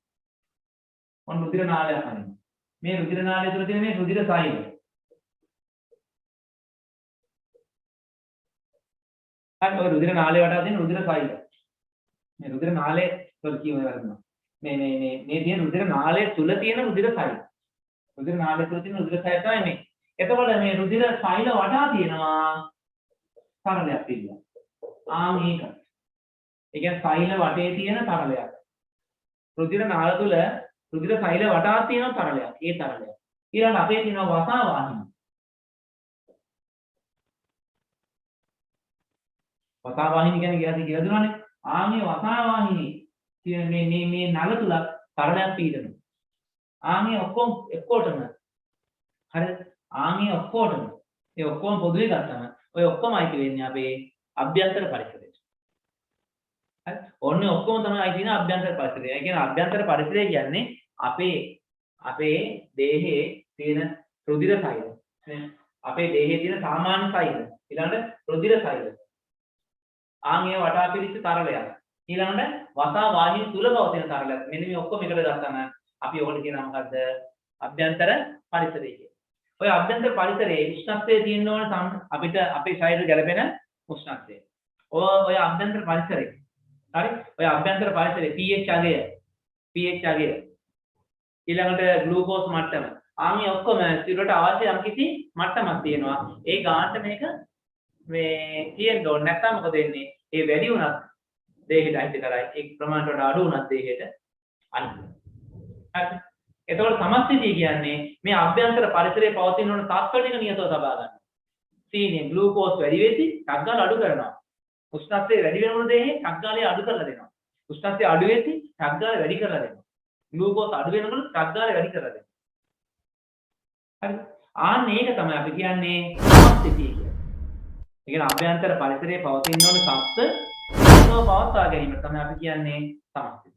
Speaker 1: ඔන්න රුධිර නාලයක් අඳිනවා. මේ රුධිර නාලය තුළ තියෙන මේ රුධිර සෛලය අන්න ඔය රුධිර නාලය වටා තියෙන රුධිර සෛල. මේ රුධිර නාලය වල කියවන වරනවා. මේ තියෙන රුධිර නාලය තුල තියෙන රුධිර සෛල. රුධිර නාලය තුල තියෙන රුධිර සෛල තමයි මේ. එතකොට මේ රුධිර සෛල වටා තියෙනවා තරලයක් තියෙනවා. මේක. ඒ කියන්නේ සෛල වටේ තියෙන තරලයක්. රුධිර නාල තුල රුධිර සෛල වටා තියෙන තරලයක්. ඒ තරලය. ඊළඟ අපේ තියෙන වසා වාහිනිය. වසා වාහිනිය කියන්නේ කියලා දුන්නානේ. මේ වසා වාහිනිය කියන මේ නල තුල තරලයක් පීඩනවා. මේ ඔක්කොම එක්කොටම හරිද? මේ ඔක්කොටම ඒ ඔක්කොම පොදුවේ ගත්තම ඔය ඔක්කොම අයිති වෙන්නේ අපේ අභ්‍යන්තර පරිසරයට. හරි? ඕන්නේ ඔක්කොම තමයි අයිති වෙන අභ්‍යන්තර පරිසරය. ඒ කියන්නේ අභ්‍යන්තර පරිසරය කියන්නේ අපේ දේහයේ තියෙන රුධිර සෛල. අපේ දේහයේ තියෙන සාමාන්‍ය සෛල. ඊළඟට රුධිර සෛල. ආන්ගේ වටා පිරිච්ච තරලයක්. ඊළඟට වසා වාහිනී තුල පවතින තරලයක්. මෙන්න මේ ඔක්කොම එකට ගත්තම අපි ඔකට කියනවා මොකද්ද? අභ්‍යන්තර පරිසරය කියලා. ඔය අභ්‍යන්තර පරිසරයේ උෂ්ණත්වයේ තියෙන ඕන අපිට අපේ ශරීරය ගැලපෙන උෂ්ණත්වය. ඔය අභ්‍යන්තර පරිසරය. හරි? ඔය අභ්‍යන්තර පරිසරයේ pH අගය ඊළඟට ග්ලූකෝස් මට්ටම ආන්ගේ ඔක්කොම සිරුරට අවශ්‍ය යම්කිසි මට්ටමක් තියෙනවා. ඒ ගානට මේක මේ තියෙන්න ඕනේ. නැත්නම් මොකද වෙන්නේ? ඒ වැඩි වුණත් දේහෙට අයිති කරයි. ඒ ප්‍රමාණයට වඩා අඩු වුණත් දේහෙට අනිත්. හරි. එතකොට සමස්ථිතිය කියන්නේ මේ අභ්‍යන්තර පරිසරයේ පවතින ඕන තාක්ෂණික නියතව තබා ගන්න. සීනිය ග්ලූකෝස් වැඩි වෙති, ටක් ගාලා අඩු කරනවා. උෂ්ණත්වය වැඩි වෙනකොට දේහේ ටක් ගාලා අඩු කරලා දෙනවා. උෂ්ණත්වය අඩු වෙති, ටක් ගාලා වැඩි කරලා දෙනවා. ග්ලූකෝස් අඩු වෙනකොට ටක් ගාලා වැඩි කරලා දෙනවා. හරි. ආන්න ඒක තමයි අපි කියන්නේ සමස්ථිතිය කියන්නේ. ඒ කියන්නේ අභ්‍යන්තර පරිසරයේ පවතින ඕන සත්ත්ව නියතව පවත්වා ගැනීම තමයි අපි කියන්නේ සමස්ථිතිය.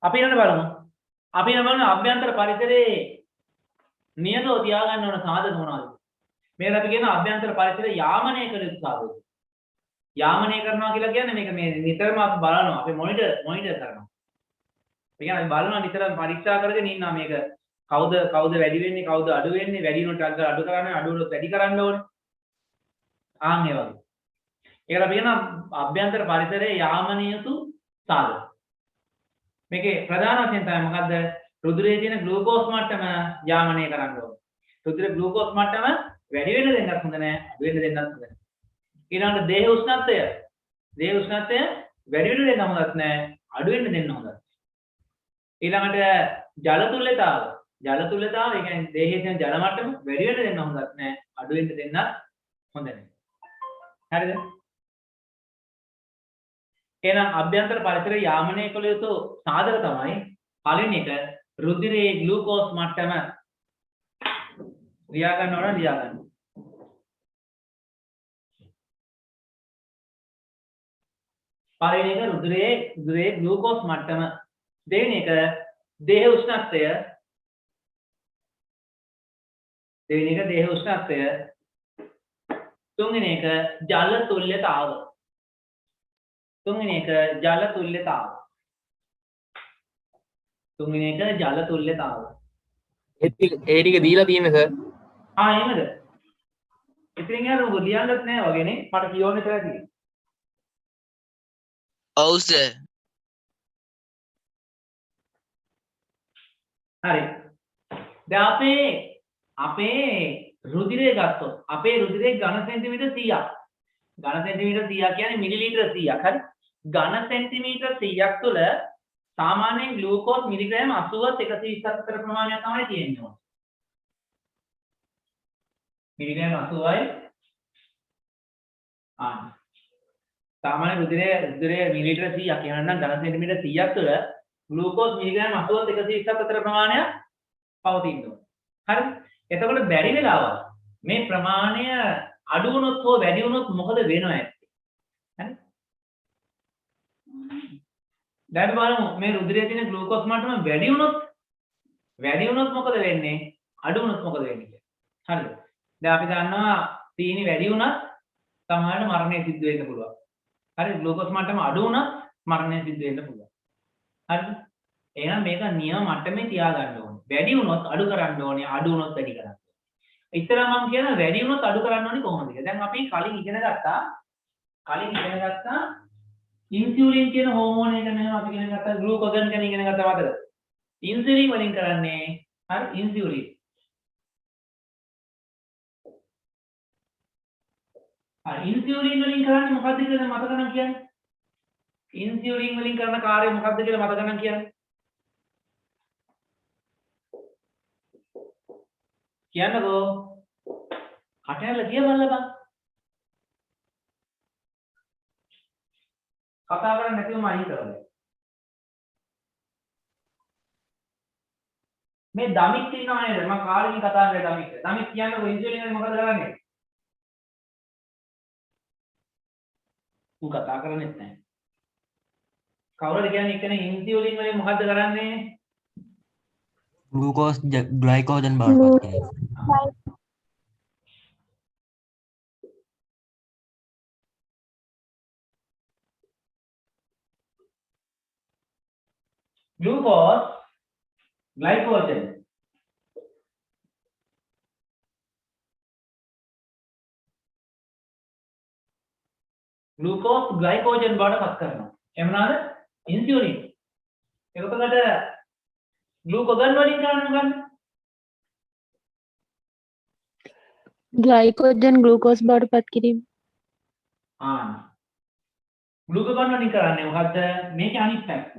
Speaker 1: අපි ඊළඟට බලමු. අපි ඊළඟ බලමු අභ්‍යන්තර පරිසරයේ නියතව තියාගන්න ඕන සාධක මොනවද? මේකට අපි කියන අභ්‍යන්තර පරිසරය යාමනය කළ යුතු සාධක. යාමනය කරනවා කියලා කියන්නේ මේක මේ නිතරම අපි බලනවා. අපි මොනිටර් කරනවා. ඒ කියන්නේ අපි බලනවා නිතරම පරීක්ෂා කරගෙන ඉන්නවා මේක කවුද වැඩි වෙන්නේ කවුද අඩු වෙන්නේ වැඩි වුණොත් අඩු කරන්න අඩු වුණොත් වැඩි කරන්න ඕනේ. ආන් ඒ වගේ. ඒකට අපි කියන අභ්‍යන්තර පරිසරයේ යාමනය යුතු සාධක. මේකේ ප්‍රධාන වශයෙන් තමයි මොකද්ද? රුධිරයේ තියෙන ග්ලූකෝස් මට්ටම යාමනය කරන්න ඕනේ. රුධිර ග්ලූකෝස් මට්ටම වැඩි වෙන්න දෙන්නත් හොඳ නැහැ, අඩු වෙන්න දෙන්නත් හොඳ නැහැ. ඊළඟට දේහ උෂ්ණත්වය වැඩි වෙන්න දෙන්න හොඳත් නැහැ, අඩු වෙන්න දෙන්න හොඳත්. ඊළඟට ජල තුල්‍යතාව ඒ කියන්නේ දේහයේ තියෙන ජල මට්ටම වැඩි වෙන්න දෙන්න හොඳත් නැහැ, අඩු වෙන්න දෙන්නත් හොඳ නැහැ. හරිද? එහෙනම් අභ්‍යන්තර පරිසරය යාමනය කළ යුතු සාධක තමයි පළවෙනි එක රුධිරයේ ග්ලූකෝස් මට්ටම ලියා ගන්න ඕන ලියා ගන්න. පළවෙනි එක රුධිරයේ ග්ලූකෝස් මට්ටම. දෙවෙනි එක දේහ උෂ්ණත්වය. තුන්වෙනි එක ජල තුල්‍යතාව.
Speaker 5: ඒ ටික දීලා තියෙන්නේ සර්.
Speaker 1: එහෙමද? ඉතින් යාර ඔබ ලියන්නත් නෑ වගේනේ. මට කියවන්න විතරයි තියෙන්නේ.
Speaker 6: ඔව් සර්.
Speaker 1: හරි. දැන් අපේ රුධිරය ගත්තොත් අපේ රුධිරයේ ඝන සෙන්ටිමීටර් 100ක්. ඝන සෙන්ටිමීටර් 100ක් කියන්නේ මිලිලීටර 100ක්. හරි. ඝන සෙන්ටිමීටර් 100ක් තුළ සාමාන්‍යයෙන් ග්ලූකෝස් මිලිග්‍රෑම් 80ත් 120ක් අතර ප්‍රමාණයක් තමයි තියෙන්නේ. මිලිග්‍රෑම් 80යි සාමාන්‍ය රුධිරයේ මිලිලීටර 100ක් කියනනම් ඝන සෙන්ටිමීටර් 100ක් තුළ ග්ලූකෝස් මිලිග්‍රෑම් 80ත් 120ක් අතර ප්‍රමාණයක් පවතිනවා. හරි. එතකොට බැරි වෙලාවල් මේ ප්‍රමාණය අඩු වුණොත් හෝ වැඩි වුණොත් මොකද වෙනව ඇත්තේ? හරි. දැන් බලමු මේ රුධිරයේ තියෙන ග්ලූකෝස් මට්ටම වැඩි වුණොත් වැඩි වුණොත් මොකද වෙන්නේ? අඩු වුණොත් මොකද වෙන්නේ කියලා. හරිද? දැන් අපි දන්නවා සීනි වැඩි වුණත් සමහරවිට මරණය සිද්ධ වෙන්න පුළුවන්. හරි ග්ලූකෝස් මට්ටම අඩු වුණත් මරණය සිද්ධ වෙන්න පුළුවන්. හරිද? එහෙනම් මේක නියම මට්ටමේ තියාගන්න ඕනේ. වැඩි වුණොත් අඩු කරන්න ඕනේ, අඩු වුණොත් වැඩි කරන්න ඕනේ. ඉතින් මම කියන වැඩි වුණොත් අඩු කරන්න ඕනේ කොහොමද කියලා. දැන් අපි කලින් ඉගෙන ගත්තා ඉන්සියුලින් කියන හෝමෝන එක නේ අපි ඉගෙන ගත්තා ග්ලූකෝගන් ගැන ඉගෙන ගත්තා මතකද? ඉන්සියුලින් වලින් කරන්නේ හරි ඉන්සියුලින්. ඉන්සියුලින් වලින් කරන්නේ මොකද්ද කියලා මතක නම් කියන්නේ? ඉන්සියුලින් වලින් කරන කාර්යය මොකද්ද කියලා මතක නම් කියන්නේ? කියන්නකෝ. කටහැරලා කියවන්න බං. කතා කරන්නේ නැතිවම අයින් කරලා. මේ දමිත් ඉන්නවා නේද? මම කාලෙකින් කතා කරේ දමිත්. දමිත් කියන්නකෝ ඉන්සියුලින් වලින් මොකද කරන්නේ? ඌ කතා කරන්නේ නැහැ. කවුරුද කියන්නේ එක්කනේ ඉන්සියුලින් වලින් මොකද්ද කරන්නේ?
Speaker 2: ग्लूकोज ग्लाइकोजन බවට පත් කිරීම.
Speaker 1: ग्लूकोज ग्लाइकोजन ग्लूकोज ग्लाइकोजन බවට පත් කරනවා. එහෙම නේද? ඉන්සියුලින්. එතකොට ग्लूकोगन වලින් කරන්නේ මොකක්ද?
Speaker 6: ग्लाइकोजन ग्लूकोज බවට පත් කිරීම.
Speaker 1: ग्लूकोगन වලින් කරන්නේ මොකද්ද? මේකේ අනිත් පැත්ත.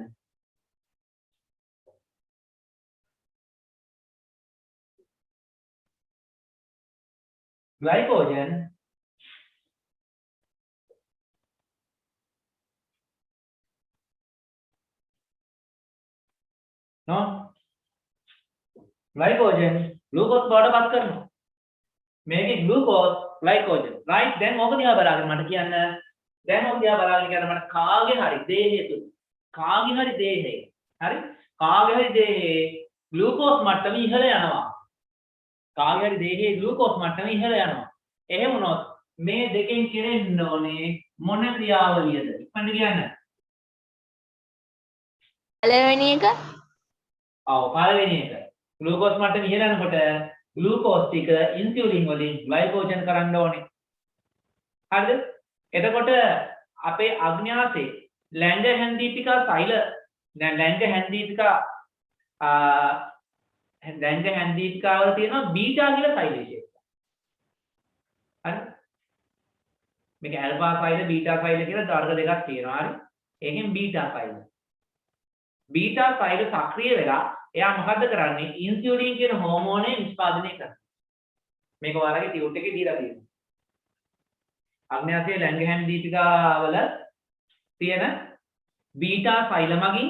Speaker 1: ग्लाइकोजन नो ग्लाइकोजन ग्लूकोज බවට පත් කරනවා. මේකේ ग्लूकोज ग्लाइकोजन right දැන් ඕක දිහා බලාගෙන මට කියන්න දැන් ඕක දිහා බලාගෙන කියන්න මට කාගේ හරි දේහය තුල කාගේ හරි දේහේ හරි කාගේ හරි දේහේ ग्लूकोज මට්ටම ඉහළ යනවා. කාගේ හරි දේහේ ग्लूकोज මට්ටම ඉහළ යනවා. එහෙම වුණොත් මේ දෙකෙන් කෙරෙන්න ඕනේ මොන ක්‍රියාවලියද? ඉක්මනට කියන්න.
Speaker 4: පළවෙනි එක
Speaker 1: ඔව් පළවෙනි එක. ग्लूकोज මට්ටම ඉහළ යනකොට ग्लूकोज ටික ඉන්සියුලින් වලින් ග්ලයිකෝජන් කරන්න ඕනේ. හරිද? එතකොට අපේ අග්න්‍යාසයේ ලැංග හැන්දීපිකා වල තියෙනවා බීටා කියලා සෛලේශය. හරි? මේක ඇල්ෆා සෛල බීටා සෛල කියලා වර්ග දෙකක් තියෙනවා. හරි? ඒකෙන් බීටා සෛල. බීටා සෛල සක්‍රිය වෙලා එයා මොකද්ද කරන්නේ? ඉන්සියුලින් කියන හෝමෝනය නිෂ්පාදනය කරනවා. මේක ඔයාලගේ ටියුට් එකේ දීලා තියෙනවා. අග්න්‍යාසයේ ලැංග දීපිකා වල තියෙන බීටා සෛල මගින්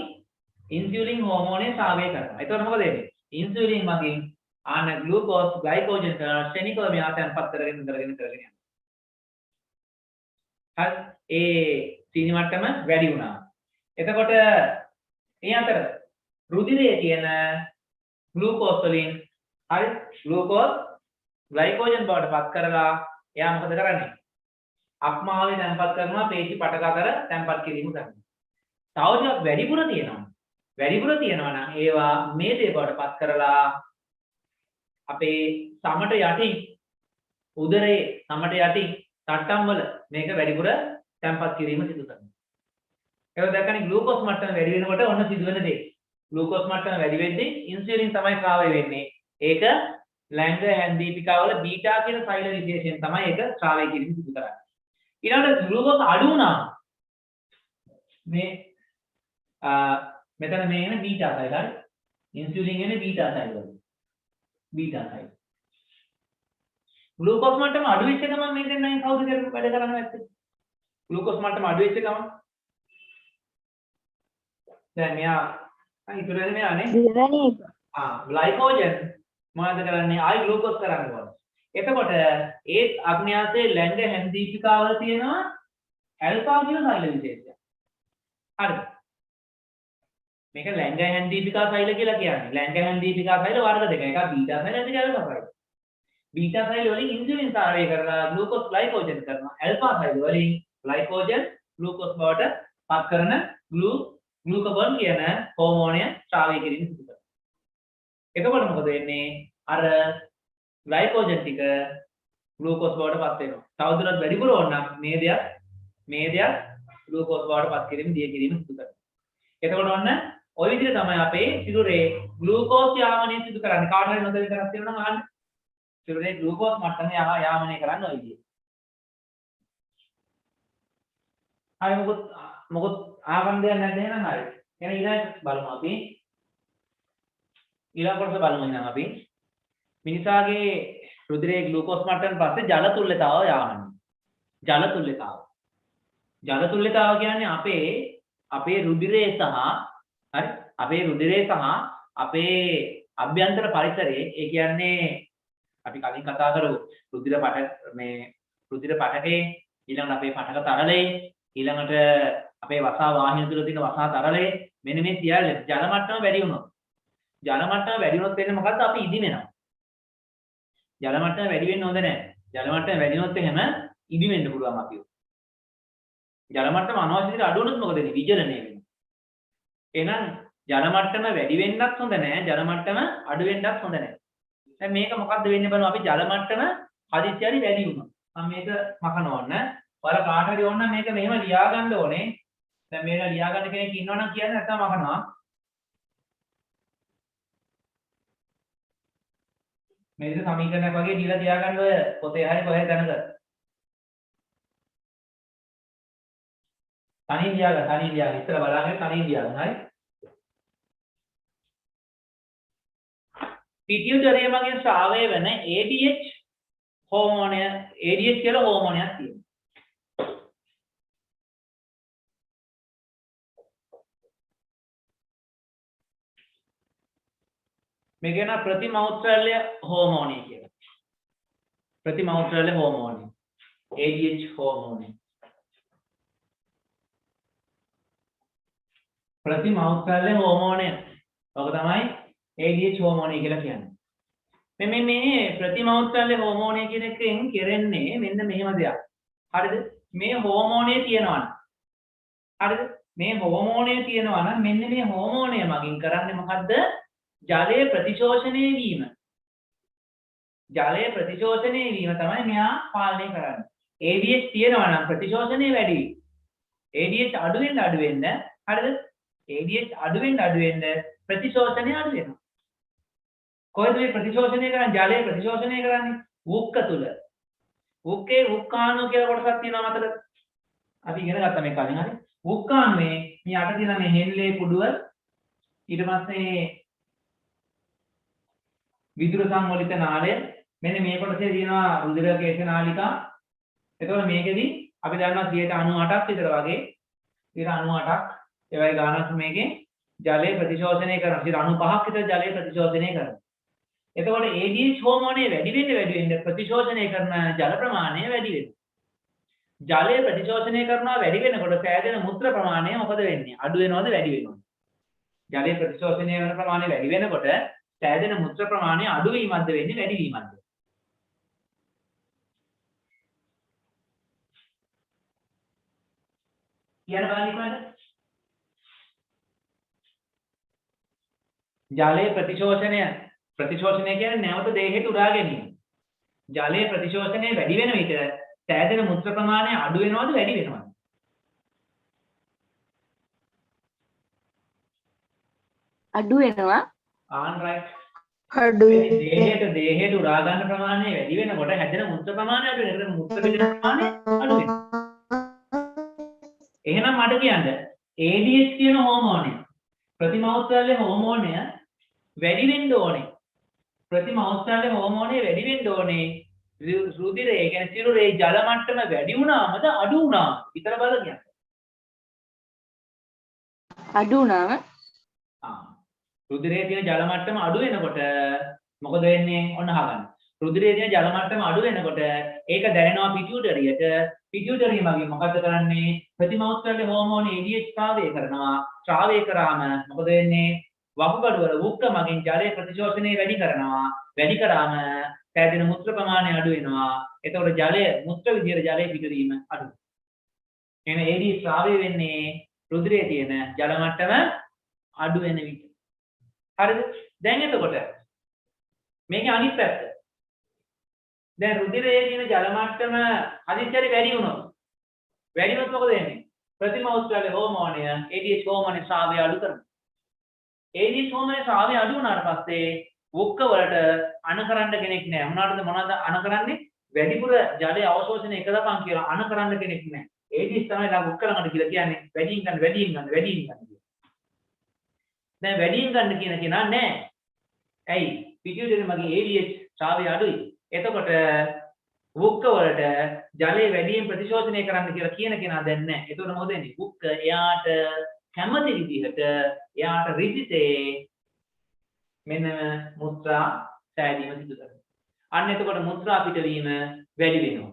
Speaker 1: ඉන්සියුලින් හෝමෝනය සාවය කරනවා. එතකොට මොකද වෙන්නේ? ඉන්සියුලින් මගින් ආන ග්ලූකෝස් ග්ලයිකෝජන් ශ්‍රේණිකව මෙයා තැන්පත් කරගෙන යනවා. හරි? ඒ සීනි මට්ටම වැඩි වුණා. එතකොට මේ අතර රුධිරයේ තියෙන ග්ලූකෝස් වලින් හරි ග්ලූකෝස් ග්ලයිකෝජන් බවට පත් කරලා එයා මොකද කරන්නේ? අක්මාවේ තැන්පත් කරනවා පේශි පටක අතර තැන්පත් කිරීම කරනවා. තව ටිකක් වැඩිපුර තියෙනවා. වැඩිපුර තියෙනවා නම් ඒවා මේ දේ බවට පත් කරලා අපේ සමට යටින් උදරයේ සමට යටින් තට්ටම් වල මේක වැඩිපුර තැන්පත් කිරීම සිදු කරනවා. ඒක දැක්කනේ ග්ලූකෝස් මට්ටම වැඩි වෙනකොට ඔන්න සිදුවෙන දේ. ග්ලූකෝස් මට්ටම වැඩි වෙද්දී ඉන්සියුලින් තමයි ස්‍රාවය වෙන්නේ. ඒක ලැංග හැන්දීපිකා වල බීටා කියන සෛල විශේෂයෙන් තමයි ඒක ස්‍රාවය කිරීම සිදු කරන්නේ. ඊළඟට ග්ලූකෝස් අඩු වුණා. මේ මෙතන මේ එන බීටා සෛල හරි. ඉන්සියුලින් එන්නේ බීටා සෛල වල. බීටා සෛල. ග්ලූකෝස් මට්ටම අඩු වෙච්ච ගමන් මේකෙන් නම් කවුද වැඩ කරන්නේ නැත්තේ? ග්ලූකෝස් මට්ටම අඩු වෙච්ච ගමන් දැන් මෙයා ඉතුරු වෙන්නේ මෙයානේ.
Speaker 6: දෙවෙනි එක.
Speaker 1: ග්ලයිකෝජන් මොනවද කරන්නේ? ආයි ග්ලූකෝස් කරන්න ඕනේ. එතකොට ඒ අග්න්‍යාසයේ ලැංග හැන්දීපිකා වල තියෙනවා ඇල්ෆා කියන සෛල විශේෂය. හරිද? මේක ලැංගහන් දීපිකා සෛල කියලා කියන්නේ. ලැංගහන් දීපිකා සෛල වර්ග දෙක. එකක් බීටා සෛල දෙක ඇල්ෆා සෛල. බීටා සෛල වලින් ඉන්සුලින් සාරය කරලා ග්ලූකෝස් ග්ලයිකෝජන් කරනවා. ඇල්ෆා සෛල වලින් ග්ලයිකෝජන් ග්ලූකෝස් බවට පත් කරන ග්ලූකගෝන් කියන හෝමෝනය ස්‍රාවය කිරීම සිදු කරනවා. එතකොට මොකද වෙන්නේ? අර ග්ලයිකෝජන් ටික ග්ලූකෝස් බවට පත් වෙනවා. තවදුරටත් වැඩිපුර ඕන නම් මේදයක් ග්ලූකෝස් බවට පත් කිරීම දිය කිරීම සිදු කරනවා. එතකොට ඔන්න ওই විදිහට තමයි අපේ සිරුරේ ග්ලූකෝස් යාමනය සිදු කරන්නේ. කාට හරි නොදැන කරක් තියෙනවා නම් අහන්න. සිරුරේ ග්ලූකෝස් මට්ටම යාමනය කරන්න ওই විදිහට. හරි මොකද ආගම් දෙයක් නැද්ද එහෙනම් හරි. එහෙනම් ඊළඟ බලමු අපි. ඊළඟ කොටස බලමු එහෙනම් අපි. මිනිසාගේ රුධිරයේ ග්ලූකෝස් මට්ටම පස්සේ ජල තුල්‍යතාව යාමනය. ජල තුල්‍යතාව. ජල තුල්‍යතාව කියන්නේ අපේ රුධිරයේ සහ හරි අපේ රුධිරයේ සහ අපේ අභ්‍යන්තර පරිසරයේ ඒ කියන්නේ අපි කලින් කතා කරමු රුධිර පටකේ ඊළඟට අපේ පටක තරලයේ ඊළඟට අපේ වසා වාහිනිය තුළ තියෙන වසා තරලයේ මෙන්න මේ සියල්ල ජල මට්ටම වැඩි වුණොත් වෙන්නේ මොකද්ද? අපි ඉදිමෙනවා. ජල මට්ටම වැඩි වෙන්න හොඳ නැහැ. ජල මට්ටම වැඩි වුණොත් එහෙම ඉදිමෙන්න පුළුවන් අපිව. ජල මට්ටම අනවශ්‍ය විදිහට අඩු වුණොත් මොකද වෙන්නේ? විජලනය වෙනවා. එහෙනම් ජල මට්ටම වැඩි වෙන්නත් හොඳ නැහැ. ජල මට්ටම අඩු වෙන්නත් හොඳ නැහැ. දැන් මේක මොකද්ද වෙන්නේ බලමු. අපි ජල මට්ටම හදිස්සියරි වැඩි වුණා. මම මේක මකන ඕන. ඔයාලා කාට හරි ඕන නම් මේක මෙහෙම ලියා ගන්න ඕනේ. දැන් මේක ලියා ගන්න කෙනෙක් ඉන්නවනම් කියන්න නැත්නම් මකනවා. මේක සමීකරණයක් වගේ දීලා තියාගන්න ඔය පොතේ හරි කොහෙද දැනග. තනියෙන් ලියාගන්න. ඉතල බලාගෙන තනියෙන් ලියාගන්න. හරි. පිටියුටරිය මගින් ස්‍රාවය වෙන ADH හෝමෝනය ADH කියලා හෝමෝනයක් තියෙනවා. මේක න ප්‍රතිමෞත්‍රල්‍ය හෝමෝනය කියලා. ප්‍රතිමෞත්‍රල්‍ය හෝමෝනය ADH හෝමෝනය. ප්‍රතිමෞත්‍රල්‍ය හෝමෝනය. ඔක තමයි ADH හෝමෝනය කියලා කියන්නේ. මේ ප්‍රතිමෞත්‍රල්‍ය හෝමෝනය කියන එකෙන් කෙරෙන්නේ මෙන්න මෙහෙම දෙයක්. හරිද? මේ හෝමෝනය තියෙනවා නම් හරිද? මේ හෝමෝනය තියෙනවා නම් මෙන්න මේ හෝමෝනය මගින් කරන්නේ මොකද්ද? ජලයේ ප්‍රතිශෝෂණය වීම. ජලයේ ප්‍රතිශෝෂණය වීම තමයි මෙයා පාලනය කරන්නේ. ADH තියෙනවා නම් ප්‍රතිශෝෂණය වැඩි වෙයි. ADH අඩු වෙන්න හරිද? ADH අඩු වෙන්න ප්‍රතිශෝෂණය අඩු වෙනවා. කොහෙද මේ ප්‍රතිශෝෂණය කරන්නේ? ජලයේ ප්‍රතිශෝෂණය කරන්නේ වුක්ක තුල. වුක්කේ වුක්කාණු කියලා කොටසක් තියෙනවා මතකද? අපි ඉගෙන ගත්තා මේ කලින් හරි. වුක්කාණුවේ මේ යට තියෙන මේ හෙල්ලේ පුඩුව ඊට පස්සේ විදුර සංවලිත නාලය මෙන්න මේ කොටසේ තියෙනවා රුධිර කේශ නාලිකා. එතකොට මේකෙදි අපි දන්නවා 98ක් විතර වගේ 98ක් ඒ වගේ ගානක් මේකේ ජලයේ ප්‍රතිශෝෂණය කරනවා. 95ක් විතර ජලයේ ප්‍රතිශෝෂණය කරනවා. එතකොට ADH හෝමෝනය වැඩි වෙන්න ප්‍රතිශෝෂණය කරන ජල ප්‍රමාණය වැඩි වෙනවා. ජලය ප්‍රතිශෝෂණය කරනවා වැඩි වෙනකොට සෑදෙන මුත්‍ර ප්‍රමාණය මොකද වෙන්නේ? අඩු වෙනවද වැඩි වෙනවද? ජලයේ ප්‍රතිශෝෂණය වෙන ප්‍රමාණය වැඩි වෙනකොට සෑදෙන මුත්‍ර ප්‍රමාණය අඩු වීමක්ද වෙන්නේ වැඩි වීමක්ද? කියන්න බලන්න කොහොමද? ජලයේ ප්‍රතිශෝෂණය කියන්නේ නැවත දේහයට උරා ගැනීම. ජලයේ ප්‍රතිශෝෂණය වැඩි වෙන විට සෑදෙන මුත්‍ර ප්‍රමාණය අඩු වෙනවද වැඩි වෙනවද?
Speaker 4: අඩු වෙනවා.
Speaker 1: ආන් රයිට්.
Speaker 4: අඩු
Speaker 1: දේහයට උරා ගන්න ප්‍රමාණය වැඩි වෙනකොට හැදෙන මුත්‍ර ප්‍රමාණය අඩු වෙනවා. ඒකට මුත්‍ර පිටන ප්‍රමාණය අඩු වෙනවා. එහෙනම් මට කියන්න ADH කියන හෝමෝනය ප්‍රතිමෞත්‍රල්‍ය හෝමෝනය වැඩි වෙන්න ඕනේ. ප්‍රතිමෞත්‍රල්‍ය හෝමෝනය වැඩි වෙන්න ඕනේ. රුධිරයේ කියන්නේ සිරුරේ ජල මට්ටම වැඩි වුණාමද අඩු වුණාම විතර බල කියන්නේ.
Speaker 4: අඩු වුණාම
Speaker 1: රුධිරයේ තියෙන ජල මට්ටම අඩු වෙනකොට මොකද වෙන්නේ? ඔන්න අහගන්න. රුධිරයේ තියෙන ජල මට්ටම අඩු වෙනකොට ඒක දැනෙනවා පිටියුටරියට. පිටියුටරි මගින් මොකද කරන්නේ? ප්‍රතිමෞස්ත්‍රාලේ හෝමෝන ADH ස්‍රාවය කරනවා. ස්‍රාවය කරාම මොකද වෙන්නේ? වකුගඩු වල වුක්ක මගින් ජලය ප්‍රතිශෝෂණය වැඩි කරනවා. වැඩි කරාම පැදින මුත්‍ර ප්‍රමාණය අඩු වෙනවා. එතකොට ජලය මුත්‍ර විදියට ජලය පිටවීම අඩු වෙනවා. එහෙනම් ADH ස්‍රාවය වෙන්නේ රුධිරයේ තියෙන ජල මට්ටම අඩු වෙන විට. හරිද? දැන් එතකොට මේකේ අනිත් පැත්ත. දැන් රුධිරයේ තියෙන ජල මට්ටම හදිස්සියට වැඩි වුණොත් මොකද වෙන්නේ? ප්‍රතිමෞස්ත්‍රාලේ හෝමෝනය ADH හෝමෝනේ ස්‍රාවය අඩු කරනවා. ADH හෝමෝනේ ස්‍රාවය අඩු වුණාට පස්සේ වුක්ක වලට අණ කරන්න කෙනෙක් නැහැ. මොනවද අණ කරන්නේ? වැඩිපුර ජලය අවශෝෂණය කළපන් කියලා අණ කරන්න කෙනෙක් නැහැ. ADH තමයි ලා වුක්ක ළඟට කියලා කියන්නේ වැඩියෙන් ගන්න. දැන් වැඩියෙන් ගන්න කියන කෙනා නැහැ. ඇයි? පිටියුටරි මගේ ADH ස්‍රාවය අඩුයි. එතකොට වුක්ක වලට ජලය වැඩියෙන් ප්‍රතිශෝෂණය කරන්න කියලා කියන කෙනා දැන් නැහැ. එතකොට මොකද වෙන්නේ? වුක්ක එයාට කැමති විදිහට එයාට රිදිතේ මෙන්න මුත්‍රා සෑදීම සිදු කරනවා. අන්න එතකොට මුත්‍රා පිටවීම වැඩි වෙනවා.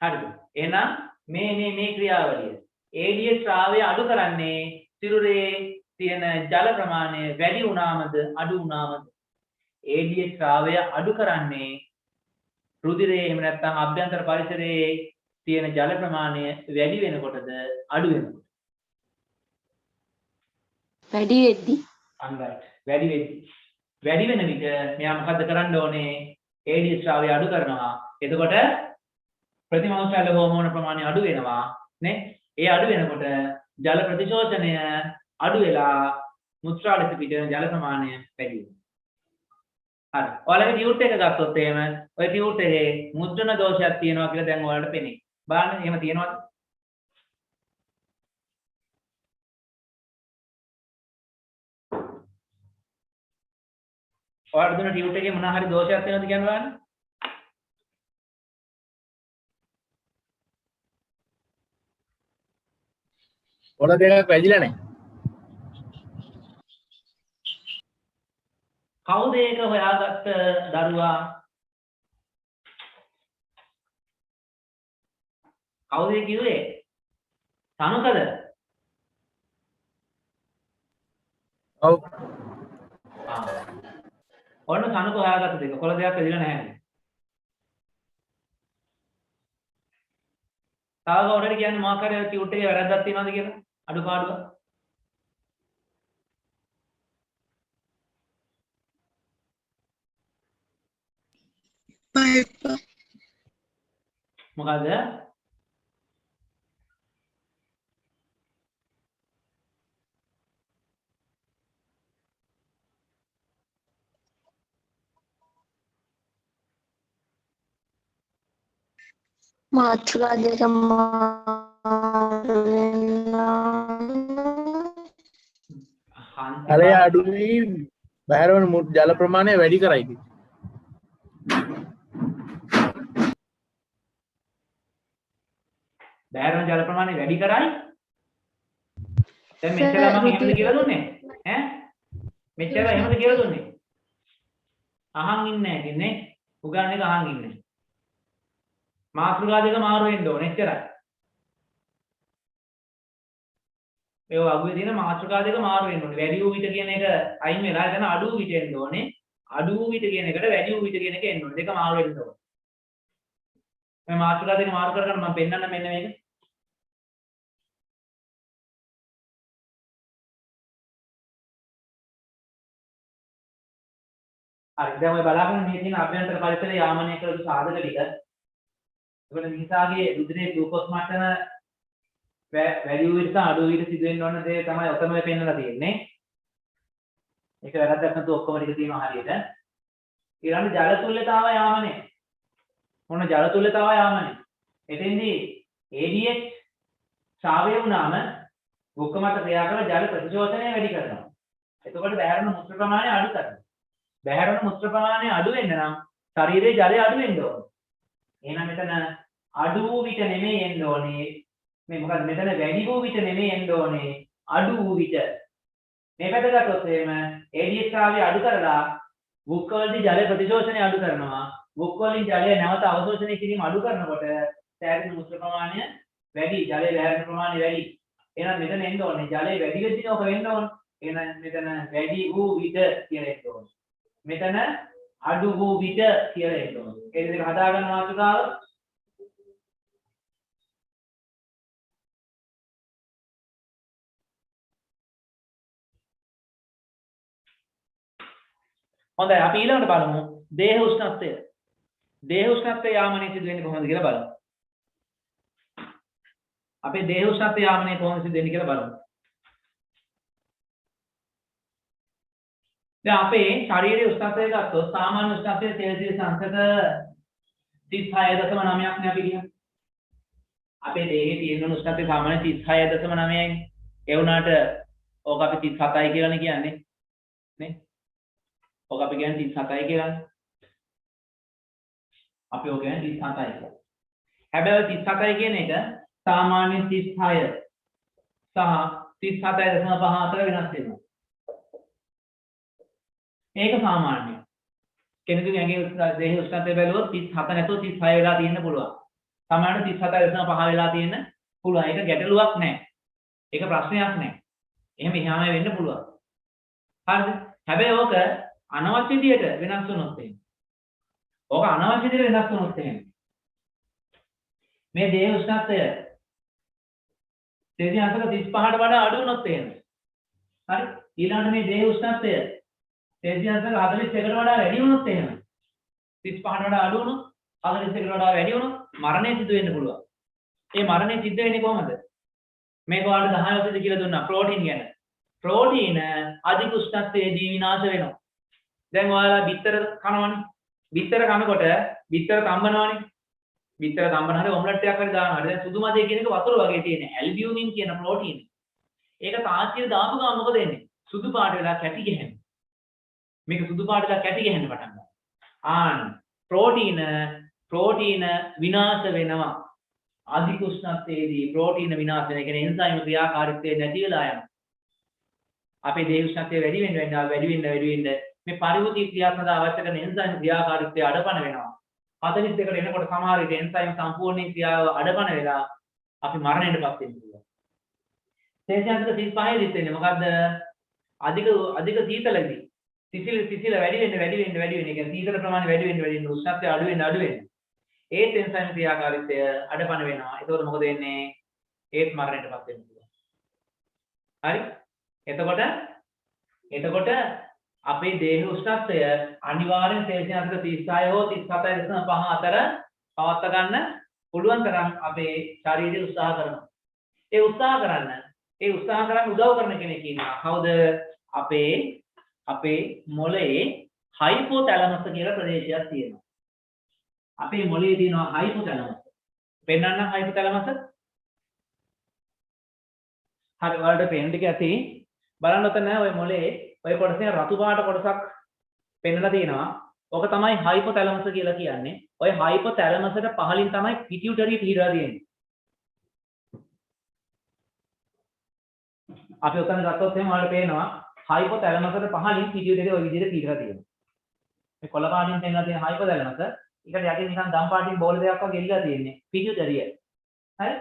Speaker 1: හරිද? එහෙනම් මේ ක්‍රියාවලිය ADH ස්‍රාවය අඩු කරන්නේ සිරුරේ තියෙන ජල ප්‍රමාණය වැඩි වුණාමද අඩු වුණාමද? ADH ස්‍රාවය අඩු කරන්නේ රුධිරයේ එහෙම නැත්නම් අභ්‍යන්තර පරිසරයේ තියෙන ජල ප්‍රමාණය වැඩි වෙනකොටද අඩු වෙනකොටද?
Speaker 4: වැඩි වෙද්දි.
Speaker 1: අන්රයිට්. වැඩි වෙන විට මෙයා මොකද්ද කරන්න ඕනේ? ADH ස්‍රාවය අඩු කරනවා. එතකොට ප්‍රතිමෞස්ත්‍රාලේ හෝමෝන ප්‍රමාණය අඩු වෙනවා නේ? ඒ අඩු වෙනකොට ජල ප්‍රතිශෝෂණය අඩු වෙලා මුත්‍රාලෙස පිටවෙන ජල ප්‍රමාණය වැඩි වෙනවා. හරි. ඔයාලගේ ටියුට් එක ගත්තොත් එහෙම ඔය ටියුට් එකේ මුද්‍රණ දෝෂයක් තියෙනවා කියලා දැන් ඔයාලට පෙනේ. බලන්න එහෙම තියෙනවද? ඔයාලට දුන්න ටියුට් එකේ මොනවා හරි දෝෂයක් තියෙනවද කියන්න බලන්න.
Speaker 5: පොළ දෙකක් වැදිලා නැහැ.
Speaker 1: කවුද ඒක හොයාගත්ත දරුවා? කවුද කිව්වේ? තනුකද?
Speaker 5: ඔව්.
Speaker 1: ඔන්න තනුක හොයාගත්ත දෙක. කොළ දෙකක් වැදිලා නැහැ. තව කවුරුහරි කියන්නේ මොකක් හරි ටියුට් එකේ වැරද්දක් තියෙනවද කියලා? අඩුපාඩුවක්. මොකද?
Speaker 4: මාත්‍රා දෙක මාරු වෙනවා.
Speaker 5: ජලය අඩු වී බහැරවන ජල ප්‍රමාණය වැඩි කරයි.
Speaker 1: බෑරන ජල ප්‍රමාණය වැඩි කරයි. දැන් මෙච්චර මම එහෙමද කියලා දුන්නේ? ඈ? මෙච්චර එහෙමද කියලා දුන්නේ? අහන් ඉන්නේ නැහැ ඉන්නේ. උගන්වන එක අහන් ඉන්නේ. මාත්‍රිකා දෙක මාරු වෙන්න ඕනේ එච්චරයි. ඒ වගේ තියෙන මාත්‍රිකා දෙක මාරු වෙන්න ඕනේ. වැඩි වූ විට කියන එක අයින් වෙලා එතන අඩු වූ විට එන්න ඕනේ. අඩු වූ විට කියන එකට වැඩි වූ විට කියන එක එන්න ඕනේ. දෙක මාරු වෙන්න ඕනේ. මේ මාත්‍රිකා දෙක මාරු කරගන්න මම පෙන්නන්න මෙන්න මේක. හරි දැන් ඔය බලාගෙන මේ තියෙන අභ්‍යන්තර පරිසරයේ යාමනය කරපු සාධක ටික. ඒකට මිනිසාගේ රුධිරයේ ග්ලූකෝස් මට්ටම වැඩි වූ විට අඩු වූ විට සිදුවෙන්න ඕන දේ තමයි ඔතන ඔය පෙන්නලා තියෙන්නේ. ඒක වැරද්දක් නැතුව ඔක්කොම ටික තියෙනවා හරියට. ඊළඟ ජල තුල්‍යතාව යාමනය. මොන ජල තුල්‍යතාව යාමනය? එතෙන්දී ADH ශ්‍රාවය වුණාම වුක්ක මත ක්‍රියා කරන ජල ප්‍රතිශෝෂණය වැඩි කරනවා. එතකොට බහැරන මුත්‍ර ප්‍රමාණය අඩු කරනවා. බහැරන මුත්‍ර ප්‍රමාණය අඩු වෙන්න නම් ශරීරයේ ජලය අඩු වෙන්න ඕනේ. එහෙනම් මෙතන අඩු වූ විට නෙමෙයි එන්න ඕනේ. මේ මොකද මෙතන වැඩි වූ විට නෙමෙයි එන්න ඕනේ. අඩු වූ විට. මේ පැත්ත ගත්තොත් එහෙම ADH ශ්‍රාවය අඩු කරලා වුක්ක වලදී ජල ප්‍රතිශෝෂණය අඩු කරනවා. වුක්ක වලින් ජලය නැවත අවශෝෂණය කිරීම අඩු කරනකොට සෑහෙන උෂ්ණ ප්‍රමාණය වැඩි, ජලයේ වැහැරෙන ප්‍රමාණය වැඩි. එහෙනම් මෙතන එන්න ඕනේ ජලයේ වැඩි වෙද්දී ඔක වෙන්න ඕනේ. එහෙනම් මෙතන වැඩි වූ විට කියලා එන්න ඕනේ. මෙතන අඩු වූ විට කියලා එන්න ඕනේ. ඒ දෙක හදාගන්න මාතෘකාව. හොඳයි අපි ඊළඟට බලමු දේහ උෂ්ණත්වය. දේහ උෂ්ණත්වය යාමනයේ සිදු වෙන්නේ කොහොමද කියලා බලමු. අපේ දේහ උෂ්ණත්වය යාමනයේ කොහොමද සිදු වෙන්නේ කියලා බලමු. දැන් අපේ ශරීරයේ උෂ්ණත්වය ගත්තොත් සාමාන්‍ය උෂ්ණත්වය සෙල්සියස් අංශක 36.9ක් නේ අපි කියන්නේ. අපේ දේහයේ තියෙන උෂ්ණත්වය සාමාන්‍ය 36.9යි. ඒ වුණාට ඕක අපි 37යි කියලානේ කියන්නේ. නේ? ඕක අපි කියන්නේ 37යි කියලානේ. අපි ඕක කියන්නේ 37යි කියලා. හැබැයි 37යි කියන එක සාමාන්‍ය 36 සහ 37.5 අතර වෙනස් වෙනවා. ඒක සාමාන්‍යයි. කෙනෙකුගේ ඇඟේ දේහ උෂ්ණත්වය බැලුවොත් 37 නැතුව 36 වෙලා තියෙන්න පුළුවන්. සාමාන්‍ය 37.5 වෙලා තියෙන්න පුළුවන්. ඒක ගැටලුවක් නැහැ. ඒක ප්‍රශ්නයක් නැහැ. එහෙම එහාම වෙන්න පුළුවන්. හරිද? හැබැයි ඕක අනවශ්‍ය විදියට වෙනස් වුණොත් එහෙම. ඕක අනවශ්‍ය විදියට වෙනස් වුණොත් එහෙම. මේ දේහ උෂ්ණත්වය සෙල්සියස් අංශක 35ට වඩා අඩු වුණොත් එහෙම. හරි? ඊළඟට මේ දේහ උෂ්ණත්වය සෙල්සියස් අංශක 41කට වඩා වැඩි වුණොත් එහෙම. 35ට වඩා අඩු වුණොත් 41කට වඩා වැඩි වුණොත් මරණය සිදු වෙන්න පුළුවන්. ඒ මරණය සිද්ධ වෙන්නේ කොහොමද? මේක ඔයාලට 10 වසරේදී කියලා දුන්නා ප්‍රෝටීන් ගැන. ප්‍රෝටීන අධික උෂ්ණත්වයේදී විනාශ වෙනවා. දැන් ඔයාලා බිත්තර කනවනේ. බිත්තර කනකොට බිත්තර තම්බනවනේ. බිත්තර තම්බන හැරි ඔම්ලට් එකක් හරි දානවා. දැන් සුදු මදේ කියන එක වතුර වගේ තියෙන ඇල්බියුමින් කියන ප්‍රෝටීන. ඒක තාච්චියට දාපු ගමන් මොකද වෙන්නේ? සුදු පාට වෙලා කැටි ගහනවා. මේක සුදු පාට වෙලා කැටි ගහන්න පටන් ගන්නවා. ප්‍රෝටීන විනාශ වෙනවා. අධික උෂ්ණත්වයේදී ප්‍රෝටීන විනාශ වෙන කියන්නේ එන්සයිම් ක්‍රියාකාරීත්වය නැති වෙලා යනවා. අපේ දේහ උෂ්ණත්වය වැඩි වෙන්න මේ පරිවෘත්ති ක්‍රියාත්මක අවශ්‍ය කරන එන්සයිම් ක්‍රියාකාරීත්වය අඩපණ වෙනවා. 42කට එනකොට සමහර විට එන්සයිම් සම්පූර්ණයෙන් ක්‍රියාව අඩපණ වෙලා අපි මරණයටපත් වෙන්න පුළුවන්. සෙල්සියස් 35 දිත් වෙන්නේ මොකද්ද? අධික සීතලදී. සිසිල වැඩි වෙන්න. ඒ කියන්නේ සීතල ප්‍රමාණය වැඩි වෙන්න උෂ්ණත්වය අඩු වෙන්න. ඒත් එන්සයිම් ක්‍රියාකාරීත්වය අඩපණ වෙනවා. එතකොට මොකද වෙන්නේ? ඒත් මරණයටපත් වෙන්න පුළුවන්. හරි? එතකොට අපේ දේහ උෂ්ණත්වය අනිවාර්යෙන් සෙල්සියස් අංශක 36 හෝ 37.5 අතර පවත්වා ගන්න පුළුවන් තරම් අපේ ශරීරය උත්සාහ කරනවා. ඒ උත්සාහ කරන්න උදව් කරන කෙනෙක් ඉන්නවා. කවුද? අපේ මොළයේ හයිපෝතැලමස් කියලා ප්‍රදේශයක් තියෙනවා. අපේ මොළයේ තියෙනවා හයිපෝතැලමස්. පෙන්වන්න හයිපෝතැලමස්. හරි ඔයාලට පේන්න ටික ඇති. බලන්න ඔතන ඔය මොළයේ ඔය කොටසේ රතු පාට කොටසක් පෙන්වලා තියෙනවා. ඕක තමයි හයිපෝතැලමස් කියලා කියන්නේ. ඔය හයිපෝතැලමස්ට පහලින් තමයි පිටියුටරි පිහිටලා තියෙන්නේ. අපි ඔතන ගත්තොත් එහෙනම් ඔයාලට පේනවා හයිපෝතැලමස්ට පහලින් පිටියුටරි ඔය විදිහට පිහිටලා තියෙනවා. මේ කොළ පාටින් පෙන්වලා තියෙන හයිපෝතැලමස් ඒකට යටින් නිකන් දම් පාටින් බෝල දෙකක් වගේ එල්ලලා තියෙන්නේ. පිටියුටරිය. හරි?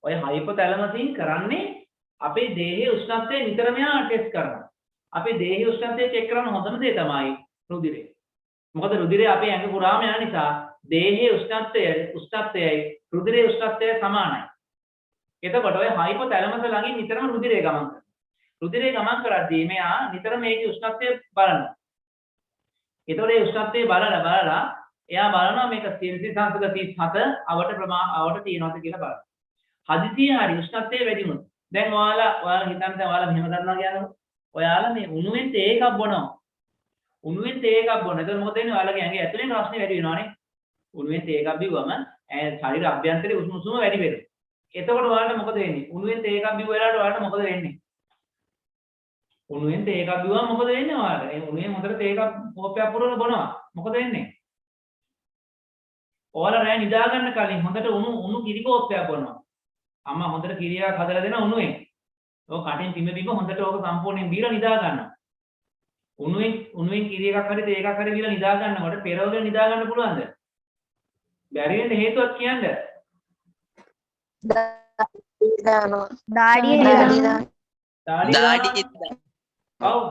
Speaker 1: ඔය හයිපෝතැලමසින් කරන්නේ අපේ දේහයේ උෂ්ණත්වය නිතරම ටෙස්ට් කරනවා. අපේ දේහයේ උෂ්ණත්වය චෙක් කරන හොඳම දේ තමයි රුධිරය. මොකද රුධිරය අපේ ඇඟ පුරාම යන නිසා දේහයේ උෂ්ණත්වයයි රුධිරයේ උෂ්ණත්වය සමානයි. එතකොට ඔය හයිපෝතැලමස් ළඟින් නිතරම රුධිරය ගමන් කරනවා. රුධිරය ගමන් කරද්දී මෙයා නිතරම මේකේ උෂ්ණත්වය බලනවා. එතකොට ඒ උෂ්ණත්වය බලලා එයා බලනවා මේක සෙල්සියස් අංශක 37 අවට තියෙනවද කියලා බලනවා. හදිසියෙ හරි උෂ්ණත්වය වැඩි වුණොත් දැන් ඔයාලා හිතන්න ඔයාලා මෙහෙම කරනවා කියනකොට ඔයාලා මේ උණුවෙන් තේ එකක් බොනවා. එතකොට මොකද වෙන්නේ? ඔයාලගේ ඇඟේ ඇතුලෙන් රස්නේ වැඩි වෙනවානේ. උණුවෙන් තේ එකක් බිව්වම ශරීර අභ්‍යන්තරයේ උෂ්ණ වැඩි වෙනවා. එතකොට ඔයාලට මොකද වෙන්නේ? උණුවෙන් තේ එකක් බිව්ව වෙලාවට ඔයාලට මොකද වෙන්නේ? උණුවෙන් තේ එකක් බිව්වම මොකද වෙන්නේ ඔයාලට? ඒ උණුවෙන් හොඳට තේ එකක් කෝප්පයක් පුරවලා බොනවා. මොකද වෙන්නේ? ඔයාලා රෑ නිදා ගන්න කලින් හොඳට උණු කිරි කෝප්පයක් බොනවා. අම්මා හොඳට කිරියක් හදලා දෙන උණුවෙන්. ඔය කටින් පිම්ම බීම හොඳට ඕක සම්පූර්ණයෙන් දීලා නිදා ගන්නවා. උණුවෙන් කිරි එකක් හරි තේ එකක් හරි දීලා නිදා ගන්නකොට පෙරවගෙන නිදා ගන්න පුළුවන්ද? බැරි වෙන්න හේතුවක් කියන්න.
Speaker 4: දාඩිය
Speaker 1: දාඩිය ඔව්.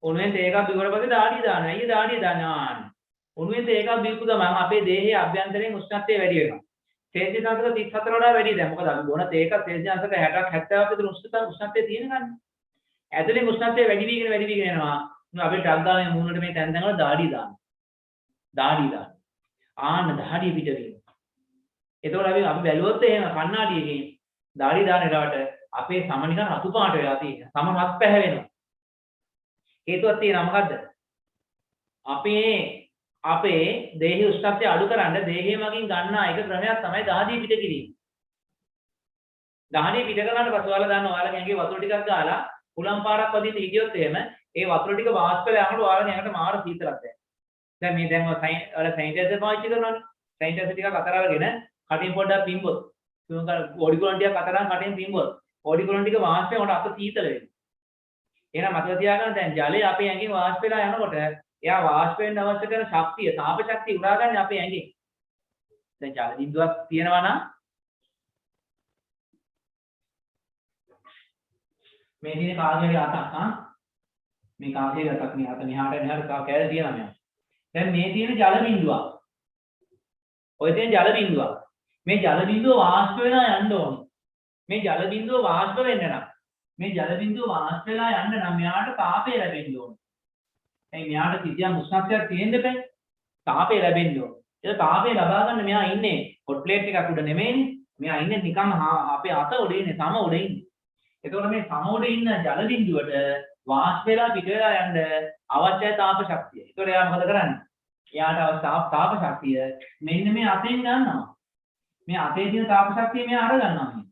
Speaker 1: උණුවෙන් තේ එකක් බිව්වට පස්සේ දාඩිය දානවා. අයියේ දාඩිය දානවා. උණුවෙන් තේ එකක් බිව්පු ගමන් අපේ දේහයේ අභ්‍යන්තරයෙන් උෂ්ණත්වය වැඩි වෙනවා. සෙල්සියස් අංශක 34 වඩා වැඩි දැන්. මොකද අපි බොන තේ එකක් සෙල්සියස් අංශක 60ක් 70ක් විතර උෂ්ණත්වය තියෙනකන්නේ. ඇතුලේ උෂ්ණත්වය වැඩි වීගෙන යනවා. අපි ටක් ගාලා මූණට මේ තැන් වල දාඩිය දානවා. ආන්න දාඩිය පිට වෙනවා. එතකොට අපි බැලුවොත් එහෙම කණ්ණාඩියකින් දාඩිය දාන වෙලාවට අපේ සම නිකන් රතු පාට වෙලා තියෙනවා. සම රත් පැහැවෙනවා. හේතුවක් තියෙනවා මොකද්ද? අපේ දේහයේ උෂ්ණත්වය අඩු කරන්න දේහය මගින් ගන්නා එක ක්‍රමයක් තමයි දහඩිය පිට කිරීම. දහඩිය පිට කරනාට පස්සේ ඔයාලා දන්නවා ඔයාලා ඇඟේ වතුර ටිකක් ගාලා උලම් පාරක් වදින්න හිටියොත් එහෙම ඒ වතුර ටික වාෂ්ප වෙලා යනකොට ඔයාලා ඇඟට මාර සීතලක් දැනෙනවා. දැන් මේ දැන් ඔයාලා සැනිටයිසර් පාවිච්චි කරනවානේ. සැනිටයිසර් ටිකක් අතර අරගෙන කටින් පොඩ්ඩක් පිම්බොත් බෝඩි කොලොන් ටිකක් අතරන් කටින් පිම්බොත් බෝඩි කොලොන් ටික වාෂ්ප වෙනකොට අත සීතල වෙනවා. එහෙනම් මතක තියාගන්න දැන් ජලය අපේ ඇඟෙන් වාෂ්ප වෙලා යනකොට එයා වාෂ්ප වෙන්න අවශ්‍ය කරන ශක්තිය, තාප ශක්තිය උරාගන්නේ අපේ ඇඟෙන්. දැන් ජල බිඳුවක් තියෙනවා නම් මේ දිනේ කාගේගේ අතක් මේ කාගේගේ අතක් මේ අත මෙහාට කෑල්ල තියෙනවා මෙයා. දැන් මේ තියෙන ජල බිඳුවක්. ඔය තියෙන ජල බිඳුවක්. මේ ජල බිඳුව වාෂ්ප වෙලා යන්න ඕනේ. මේ ජල බිඳුව වාෂ්ප වෙන්න නම් මෙයාට තාපය ලැබෙන්න ඕනේ. මෙයාට කිසියම් උෂ්ණත්වයක් තියෙන්න බෑ. තාපය ලැබෙන්න ඕන. ඒක තාපය ලබා ගන්න මෙයා ඉන්නේ හොට් ප්ලේට් එකක් උඩ නෙමෙයිනේ. මෙයා ඉන්නේ නිකන් අපේ අත උඩ ඉන්නේ, සම උඩ ඉන්නේ. එතකොට මේ සම උඩ ඉන්න ජල බිඳුවට වාෂ්ප වෙලා පිට වෙලා යන්න අවශ්‍ය තාප ශක්තිය. ඒතකොට එයා මොකද කරන්නේ? එයාට අවශ්‍ය තාප ශක්තිය මෙන්න මේ අතෙන් ගන්නවා. මේ අතේ තියෙන තාප ශක්තිය මෙයා අර ගන්නවා.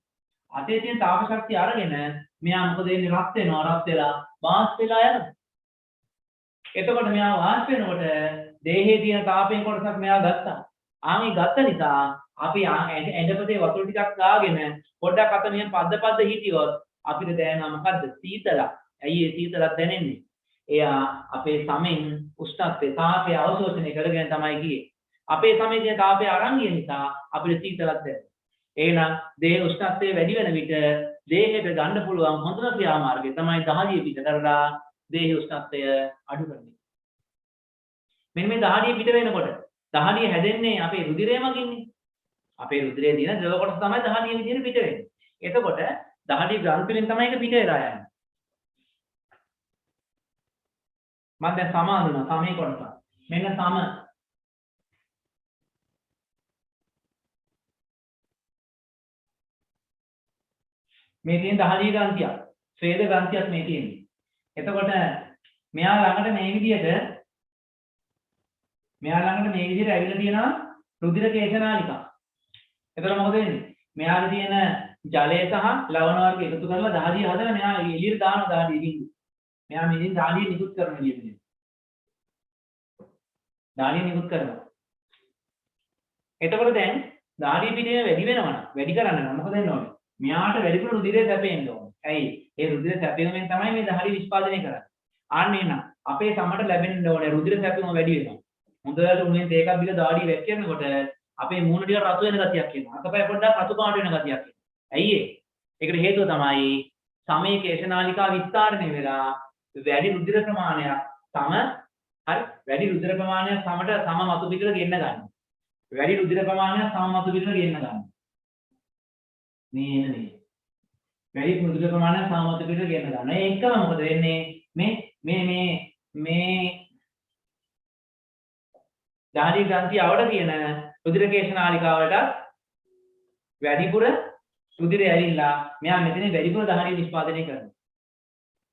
Speaker 1: අතේ තියෙන තාප ශක්තිය අරගෙන මෙයා මොකද වෙන්නේ? රත් වෙලා වාෂ්ප වෙලා යනවා. එතකොට මෙයා වාෂ්ප වෙනකොට දේහයේ තියෙන තාපයෙන් කොටසක් මෙයා ගත්තා. ආන්ගේ ගත්ත නිසා අපි ඇඳපතේ වතුර ටිකක් දාගෙන පොඩ්ඩක් අත මෙහෙම පද්ද හිටියොත් අපිට දැනෙනවා මොකද්ද? සීතලක්. ඇයි ඒ සීතලක් දැනෙන්නේ? එයා අපේ සමෙන් උෂ්ණත්වයේ තාපය අවශෝෂණය කරගෙන තමයි ගියේ. අපේ සමේ තියෙන තාපය අරන් ගිය නිසා අපිට සීතලක් දැනෙනවා. එහෙනම් දේහ උෂ්ණත්වයේ වැඩි වෙන විට දේහයට ගන්න පුළුවන් හොඳම ක්‍රියාමාර්ගය තමයි දහඩිය පිට කරලා දේහ උෂ්ණත්වය අඩු කරන එක. මෙන්න මේ දහඩිය පිට වෙනකොට දහඩිය හැදෙන්නේ අපේ රුධිරය මගින්නේ. අපේ රුධිරයේ තියෙන ද්‍රව කොටස තමයි දහඩිය විදිහට පිට වෙන්නේ. එතකොට දහඩිය ග්‍රන්ථි වලින් තමයි ඒක පිට වෙලා යන්නේ. මම දැන් සම අඳුනා සමේ කොටස. මෙන්න සම. මේ තියෙන දහඩිය ග්‍රන්ථියක්. ස්වේද ග්‍රන්ථියක් මේ තියෙන්නේ. එතකොට මෙයා ළඟට මේ විදිහට ඇවිල්ලා තියෙනවා රුධිර කේශනාලිකා. එතකොට මොකද වෙන්නේ? මෙයාගේ තියෙන ජලය සහ ලවණ වර්ග එකතු කරලා දහඩිය හදලා මෙයා එළියට දානවා දහඩිය බින්දු. මෙයා මෙදින් දහඩිය නිකුත් කරන විදිහට. දහඩිය නිකුත් කරනවා. එතකොට දැන් දහඩිය පිටේ වැඩි කරන්න නම් මොකද වෙන්න ඕනේ? මෙයාට වැඩිපුර රුධිරය සැපෙන්න ඕනේ. ඇයි? ඒ රුධිර සැපීමෙන් තමයි මේ දහඩිය නිෂ්පාදනය කරන්නේ. ආන්නේ නම් අපේ සමට ලැබෙන්න ඕනේ රුධිර සැපීම වැඩි වෙනවා. හොඳට උණුවෙන් තේකක් බිල දාඩිය වැක්කෙනකොට අපේ මූණ ටික රතු වෙන ගතියක් එනවා. අතපය පොඩ්ඩක් රතු පාට වෙන ගතියක් එනවා. ඇයි ඒ? ඒකට හේතුව තමයි සමේ කේශනාලිකා විස්තරණය වෙලා වැඩි රුධිර ප්‍රමාණයක් වැඩි රුධිර ප්‍රමාණයක් සමට සම මතු පිටට ගෙන්න ගන්න. වැඩි රුධිර ප්‍රමාණයක් සම මතු පිටට ගෙන්න ගන්න. මේ වැඩි රුධිර ප්‍රමාණයක් සම මතු පිටට ගෙන්න ගන්න. ඒකම මොකද වෙන්නේ? මේ දහඩිය ග්‍රන්ථිය අවඩ තියෙන රුධිර කේශනාලිකාවට වැඩිපුර රුධිරය ඇවිල්ලා මෙයා මෙතන වැඩිපුර දහඩිය නිෂ්පාදනය කරනවා.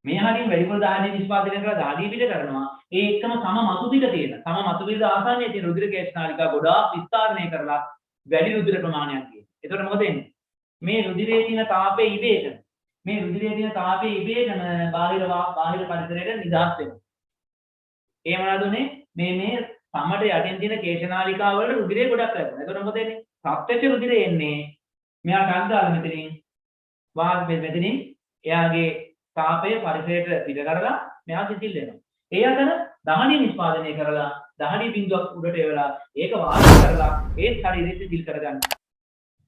Speaker 1: මේ හරියම වැඩිපුර දහඩිය නිෂ්පාදනය කරලා දහඩිය පිට කරනවා. ඒ එක්කම සම මතු පිට තියෙන මතු පිට ආසන්නයේ තියෙන රුධිර කේශනාලිකා ගොඩාක් විස්තරණය කරලා වැඩි රුධිර ප්‍රමාණයක් තියෙනවා. එතකොට මොකද වෙන්නේ? මේ රුධිරයේ තියෙන තාපය ඉබේටම බාහිර පරිසරයට නිදහස් වෙනවා. ඒ මොනවද උනේ? මේ සමට යටින් තියෙන කේශනාලිකා වල රුධිරය ගොඩක් ලැබෙනවා. එතකොට මොකද වෙන්නේ? සත්‍යච්ඡ රුධිරය එන්නේ මෙයා ටක් ගාලා මෙතනින් එයාගේ තාපය පරිසරයට පිට කරලා මෙයා සිසිල් වෙනවා. ඒ අතර දහඩිය නිෂ්පාදනය කරලා දහඩිය බිඳුවක් උඩට එවලා ඒක වාෂ්ප කරලා ඒ ශරීරය සිසිල් කරගන්නවා.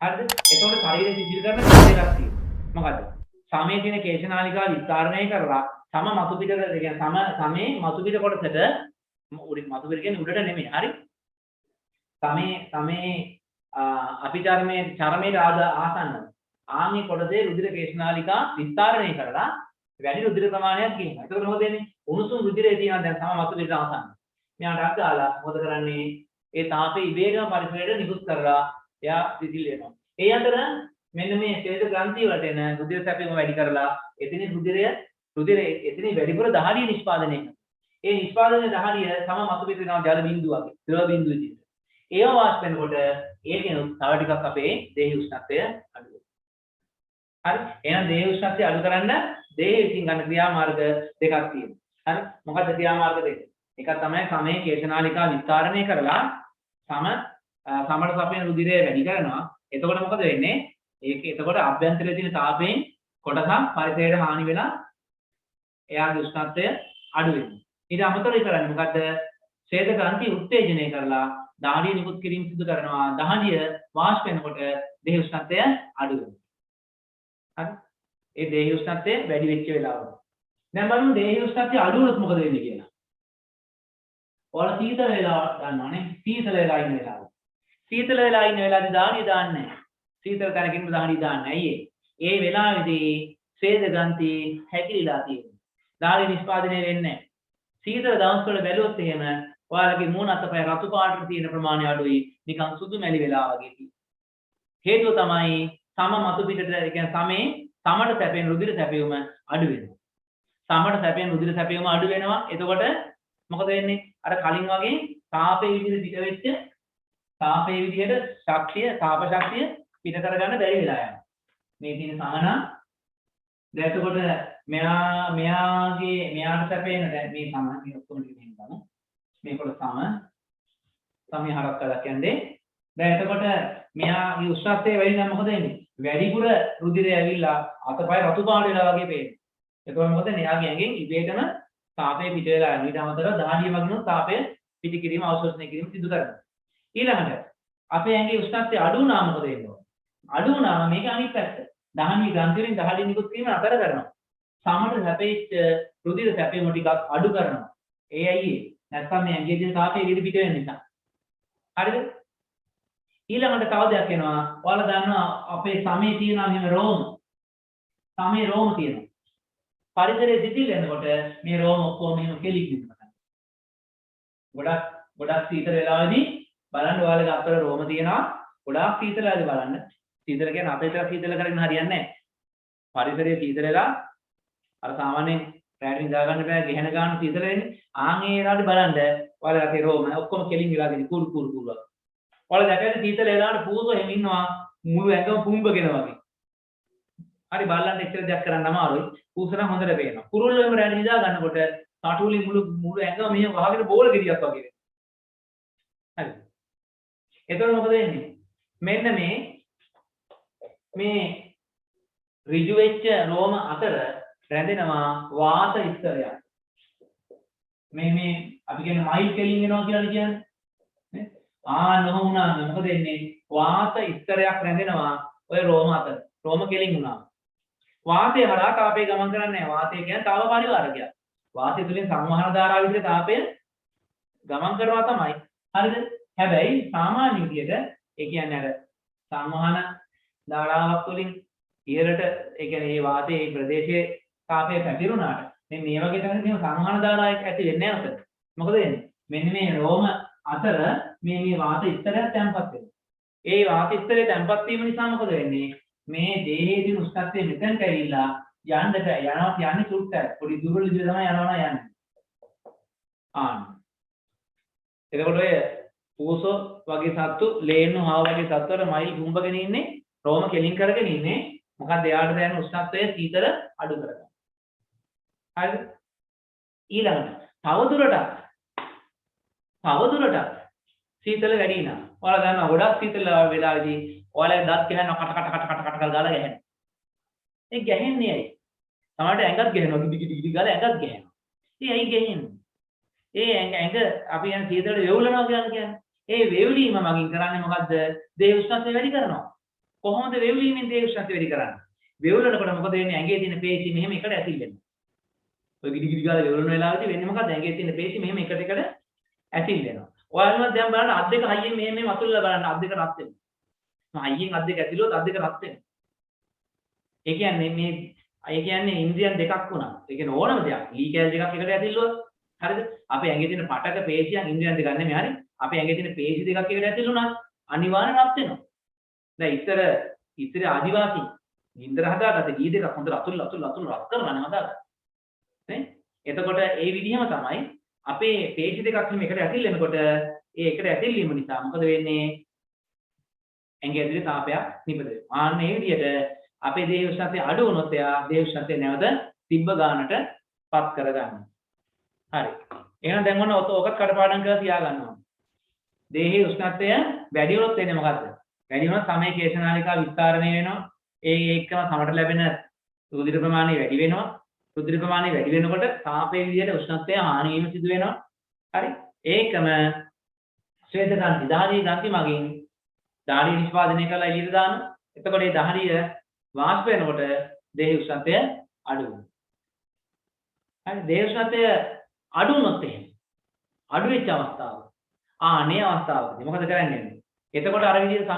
Speaker 1: හරිද? එතකොට ශරීරය සිසිල් කරන දෙයක් තියෙනවා. මොකද්ද? සමේ තියෙන කේශනාලිකාව විස්තරණය කරලා සම මතු පිටට කියන්නේ සමේ මතු පිට කොටසට මතු පිට කියන්නේ උඩට නෙමෙයි. හරි? සමේ චර්මයේ ආසන්න ආන්ගේ කොටසේ රුධිර කේශනාලිකා විස්තරණය කරලා වැඩි රුධිර ප්‍රමාණයක් ගේනවා. එතකොට මොකද වෙන්නේ? උණුසුම් රුධිරය තියෙනවා දැන් සම මතු පිටට ආසන්න. මෙයාට අක් දාලා මොකද කරන්නේ? ඒ තාපේ ඉබේම පරිසරයට නිකුත් කරලා එයා සිසිල් වෙනවා. ඒ අතර මෙන්න මේ ශ්වේත ග්‍රන්ථිය වලට එන රුධිර සැපීම වැඩි කරලා එතනින් රුධිරය එතනින් වැඩිපුර දහඩිය නිෂ්පාදනය කරනවා. ඒ නිෂ්පාදනයේ දහඩිය සම මතු පිට වෙනවා ජල බිඳුවක්, ද්‍රව බිඳුව විදිහට. ඒව වාෂ්ප වෙනකොට ඒකෙන් තව ටිකක් අපේ දේහ උෂ්ණත්වය අඩු වෙනවා. හරි? එහෙනම් දේහ උෂ්ණත්වය අඩු කරන්න දේහය විසින් ගන්න ක්‍රියාමාර්ග දෙකක් තියෙනවා. හරි? මොකක්ද ක්‍රියාමාර්ග දෙක? එකක් තමයි සමේ කේශනාලිකා විස්තරණය කරලා සමට සපයන රුධිරය වැඩි කරනවා. එතකොට මොකද වෙන්නේ? එතකොට අභ්‍යන්තරයේ තියෙන තාපයෙන් කොටසක් පරිසරයට හානි වෙලා එයාගේ උෂ්ණත්වය අඩු වෙනවා. ඊට අමතරව කරන්නේ මොකද්ද? ශ්වේත ග්‍රන්ථි උත්තේජනය කරලා දහඩිය නිකුත් කිරීම සිදු කරනවා. දහඩිය වාෂ්ප වෙනකොට දේහ උෂ්ණත්වය අඩු වෙනවා. හරි? ඒ දේහ උෂ්ණත්වය වැඩි වෙච්ච වෙලාවට. දැන් බලමු දේහ උෂ්ණත්වය අඩු වුණොත් මොකද වෙන්නේ කියලා. ඔයාලා සීතල වෙලා ගන්නවනේ. සීතල වෙලා ඉන්න වෙලාව. සීතල වෙලා ඉන්න වෙලාවේ දහඩිය දාන්නේ නැහැ. සීතල තැනකින් දහඩිය දාන්නේ ඇයි ඒ වෙලාවේදී ශ්වේත ග්‍රන්ථි හැකිලිලා තියෙනවා. දහඩිය නිෂ්පාදනය වෙන්නේ නැහැ. සීතල දවස් වල බැලුවොත් එහෙම ඔයාලගේ මූණ අතපය රතු පාටට තියෙන ප්‍රමාණය අඩුයි. නිකන් සුදු මැලි වෙලා වගේ තියෙනවා. හේතුව තමයි සම මතු පිටට ඒ කියන්නේ සමට සැපෙන රුධිර සැපයුම අඩු වෙනවා. සමට සැපෙන රුධිර සැපයුම අඩු වෙනවා. එතකොට මොකද වෙන්නේ? අර කලින් වගේ තාපයේ විදිහට පිට වෙච්ච තාපයේ විදිහට තාප ශක්තිය පිට කරගන්න බැරි වෙලා යනවා. මේ තියෙන සමන දැන් එතකොට මෙයාට සැපේන දැන් මේ සම මේ ඔක්කොම ටික මෙහෙම ගමු. මේකට සමේ හරක් කළා කියන්නේ දැන් එතකොට මෙයාගේ උෂ්ණත්වය වැඩි නම් මොකද වෙන්නේ? වැඩිපුර රුධිරය ඇවිල්ලා අතපය රතු පාට වෙලා වගේ පේනවා. එතකොට මොකද එයාගේ ඇඟෙන් ඉබේටම තාපය පිට වෙලා යනවා. ඊට අමතරව දහඩිය වගේම තාපය පිට කිරීම අවශෝෂණය කිරීම සිදු කරනවා. ඊළඟට අපේ ඇඟේ උෂ්ණත්වය අඩු වුණාම මොකද වෙන්නේ? අඩු වුණාම මේක අනිත් පැත්ත. දහඩිය ග්‍රන්ථි වලින් දහඩිය නිකුත් කිරීම අතර කරනවා. සමහර සැපෙච්ච රුධිර සැපීම ටිකක් අඩු කරනවා. ඒ ඇයි නැත්නම් මේ ඇඟේ තියෙන තාපය එළියට පිට වෙන නිසා. හරිද? ඊළඟට තව දෙයක් එනවා. ඔයාලා දන්නවා අපේ සමේ තියෙනවා මෙහෙම රෝම. සමේ රෝම තියෙනවා. පරිසරයේ සිටිල් වෙනකොට මේ රෝම ඔක්කොම මෙහෙම කෙලික් වෙනවා. ගොඩක් සීතල වෙලාවේදී බලන්න ඔයාලගේ අතර රෝම තියෙනවා. ගොඩාක් සීතල වෙලාවේදී බලන්න. සීතල කියන්නේ අපේ විතර සීතල කරගෙන හරියන්නේ නැහැ. පරිසරයේ සීතල වෙලා අර සාමාන්‍යයෙන් රැට නිදා ගන්න බෑ ගෙහෙන ගන්න සීතල වෙන්නේ. ආන් ඒ වෙලාවට බලන්න ඔයාලගේ රෝම ඔක්කොම කෙලින් වෙලා තියෙන කුරු කුරු. ඔයාලා දැකලා සීතල වෙලාවට පූසෝ එහෙම ඉන්නවා මුළු ඇඟම පුම්බගෙන වගේ. හරි බලන්න එච්චර දෙයක් කරන්න අමාරුයි. පූසන හොඳට පේනවා. කුරුල්ලෝ එහෙම රැට නිදා ගන්නකොට කටුලි මුළු ඇඟම මෙහෙම වහගෙන බෝල ගෙඩියක් වගේ වෙනවා. හරි. එතකොට මොකද වෙන්නේ? මෙන්න මේ ඍජු වෙච්ච රෝම අතර රැඳෙනවා වාත ස්තරයක්. මේ අපි කියන්නේ මයිල් කෙලින් වෙනවා කියලා කියන්නේ. නේ? නොවුණාම මොකද වෙන්නේ? වාත ස්තරයක් රැඳෙනවා ඔය රෝම අතර. රෝම කෙලින් වුණා. වාතය හරහා තාපය ගමන් කරන්නේ නැහැ. වාතය කියන්නේ තව පරිවාරකයක්. වාතය තුලින් සංවහන ධාරාව විදිහට තාපය ගමන් කරනවා තමයි. හරිද? හැබැයි සාමාන්‍ය විදිහට ඒ කියන්නේ අර සංවහන ධාරාවක් තුලින් ඉහළට ඒ කියන්නේ මේ වාතයේ මේ ප්‍රදේශයේ තාපය පැතිරුණාට මේ වගේ තැනක සංවහන ධාරාවක් ඇති වෙන්නේ නැහැ උතන. මොකද වෙන්නේ? මෙන්න මේ රෝම අතර මේ වාත ස්තරයක් තැන්පත් වෙනවා. ඒ වාත ස්තරය තැන්පත් වීම නිසා මොකද වෙන්නේ? මේ දේහයේ තියෙන උෂ්ණත්වය මෙතනට ඇවිල්ලා යන්නේ චුට්ටක්. පොඩි දුර්වල විදිහට තමයි යන්නේ. එතකොට ඔය පූසෝ වගේ සත්තු, ලේන්නු හාව වගේ සත්තුවර මයිල් ගුඹගෙන ඉන්නේ, රෝම කෙලින් කරගෙන ඉන්නේ. මොකද එයාට දැනෙන උෂ්ණත්වය සීතල අඩු කරගන්න. හරිද? ඊළඟට තවදුරටත් සීතල වැඩි වෙනවා. ඔයාලා දන්නවා ගොඩක් සීතල වෙලාවේදී ඔයාලගේ දත් කියනවා කට ගාලා ගැහෙනවා. ඒ ගැහෙන්නේ ඇයි? සමහරට ඇඟත් ගහනවා කිටි ගාලා ඇඟත් ගහනවා. ඒ ඇයි ගහන්නේ? ඒ ඇඟ අපි යන සීතලට වෙවුලනවා කියන්නේ. ඒ වෙවුලීම මගින් කරන්නේ මොකද්ද? දේහ උෂ්ණත්වය වැඩි කරනවා. කොහොමද වෙවුලීමෙන් දේහ උෂ්ණත්වය වැඩි කරන්නේ? වෙවුලනකොට මොකද වෙන්නේ? ඇඟේ තියෙන පේශි මෙහෙම එකට ඇතිල් වෙනවා. ඔය කිටි ගාලා වෙවුලන වෙලාවදී වෙන්නේ මොකද්ද? ඇඟේ තියෙන පේශි මෙහෙම එකට ඇතිල් වෙනවා. ඔයාලම දැන් බලන්න අත් දෙක හයියෙන් මෙහෙම වතුල්ලා බලන්න අත් දෙක රත් වෙනවා. හයියෙන් අත් දෙක ඇතිලුවොත් අත් දෙක රත් වෙනවා. ඒ කියන්නේ ඉන්ද්‍රියන් දෙකක් වුණා. ඒ කියන්නේ ඕනම දෙයක්. ලී කැල් දෙකක් එකට ඇතිල්ලුවොත් හරිද? අපේ ඇඟේ තියෙන පටක පේශියන් ඉන්ද්‍රියන් දෙකක් නෙමෙයි හරි. අපේ ඇඟේ තියෙන පේශි දෙකක් එකට ඇතිල්ුණා අනිවාර්යෙන් රත් වෙනවා. දැන් ඉතර ආදිවාසී ඉන්ද්‍ර හදාගත්ත ලී දෙකක් හොඳට අතුල් රත් කරලානේ හදාගත්තා. නේ? එතකොට ඒ විදිහම තමයි අපේ පේශි දෙකක් හිම එකට ඇතිල් වෙනකොට ඒ එකට ඇතිල් වීම නිසා මොකද වෙන්නේ? ඇඟේ ඇතුලේ තාපයක් නිපද වෙනවා. ආන්න මේ විදිහට අපේ දේහ උෂ්ණත්වය අඩු වුණොත් එයා දේහ උෂ්ණත්වය නැවත තිබ්බ ගානට පත් කරගන්නවා. හරි. එහෙනම් දැන් ඔන්න ඔකත් කඩපාඩම් කරලා තියාගන්නවා. දේහයේ උෂ්ණත්වය වැඩි වුණොත් වෙන්නේ මොකද්ද? වැඩි වුණොත් සමේ කේශනාලිකා විස්තරණය වෙනවා. ඒ එක්කම සමට ලැබෙන රුධිර ප්‍රමාණය වැඩි වෙනවා. රුධිර ප්‍රමාණය වැඩි වෙනකොට තාපයේ විදිහට උෂ්ණත්වය හානි වීම සිදු වෙනවා. හරි. ඒකම ශ්වේත ග්‍රන්ථි දහඩිය ග්‍රන්ථි මගින් දහඩිය නිෂ්පාදනය කරලා එළියට දානවා. එතකොට මේ දහඩිය වාෂ්ප වෙනකොට දේහ උෂ්ණත්වය අඩු වෙනවා. හරි. දේහ උෂ්ණත්වය අඩු වුණොත් එහෙම අඩු වෙච්ච අවස්ථාව. අනේ අවස්ථාවකදී මොකද කරන්නේ? එතකොට අර විදිහට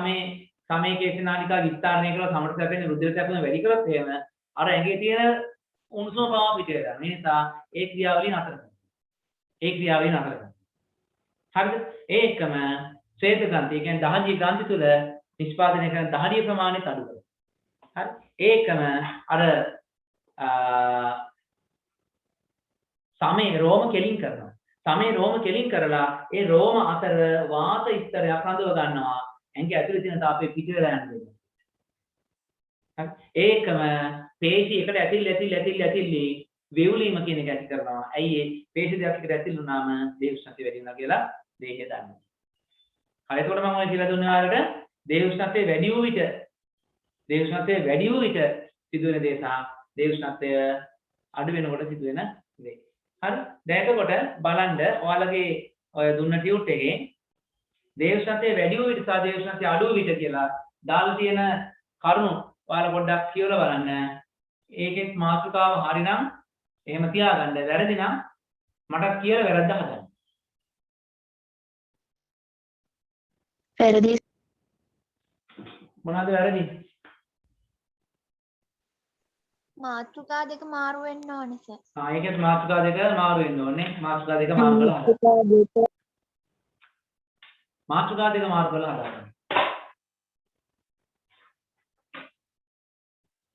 Speaker 1: සමේ කේශනාලිකා විස්තරණය කරලා සමට ලැබෙන රුධිර සැපම වැඩි කරොත් එහෙම අර ඇඟේ තියෙන උණුසුම පවා පිට වෙනවා. මේ නිසා ඒ ක්‍රියාවලිය නතර කරනවා. හරිද? ඒකම ශ්වේත ග්‍රන්ථි කියන්නේ දහඩිය ග්‍රන්ථි තුල නිෂ්පාදනය කරන දහඩිය ප්‍රමාණය අඩු කරනවා. හරි? ඒකම අර සමේ රෝම කෙලින් කරනවා. සමේ රෝම කෙලින් කරලා ඒ රෝම අතර වාත ස්තරයක් රඳව ගන්නවා. ඇඟේ ඇතුලේ තියෙන තාපය පිට වෙලා යනවා. හරි? ඒකම පේශි එකට ඇතිල්ලි වෙවුලීම කියන එක ඇති කරනවා. ඇයි ඒ පේශි දෙකක් එකට ඇතිල් වුණාම දේහ උෂ්ණත්වය වැඩි වෙනවා කියලා දේහය දන්නවා. හරි. එතකොට මම ඔය කියලා දුන්නේ ආරට දේහ උෂ්ණත්වය වැඩි වූ විට සිදුවෙන දේ සහ දේහ උෂ්ණත්වය අඩු වෙනකොට සිදුවෙන දේ. හරි. දැන් එතකොට බලන්න ඔයාලගේ ඔය දුන්න ටියුට් එකේ දේහ උෂ්ණත්වය වැඩි වූ විට සහ දේහ උෂ්ණත්වය අඩු වූ විට කියලා දාලා තියෙන කරුණු ඔයාලා පොඩ්ඩක් කියවලා බලන්න. ඒකෙත් මාතෘකාව හරිනම් එහෙම තියාගන්න. වැරදි නම් මට කියලා වැරද්ද හදන්න.
Speaker 4: වැරදි
Speaker 1: මොනවද වැරදි?
Speaker 7: මාතෘකා දෙක මාරු වෙන්න ඕනේ සර්.
Speaker 1: ඒකෙත් මාතෘකා දෙක මාරු වෙන්න ඕනේ. මාතෘකා දෙක මාරු කරලා හදන්න. මාතෘකා දෙක මාරු කරලා හදන්න.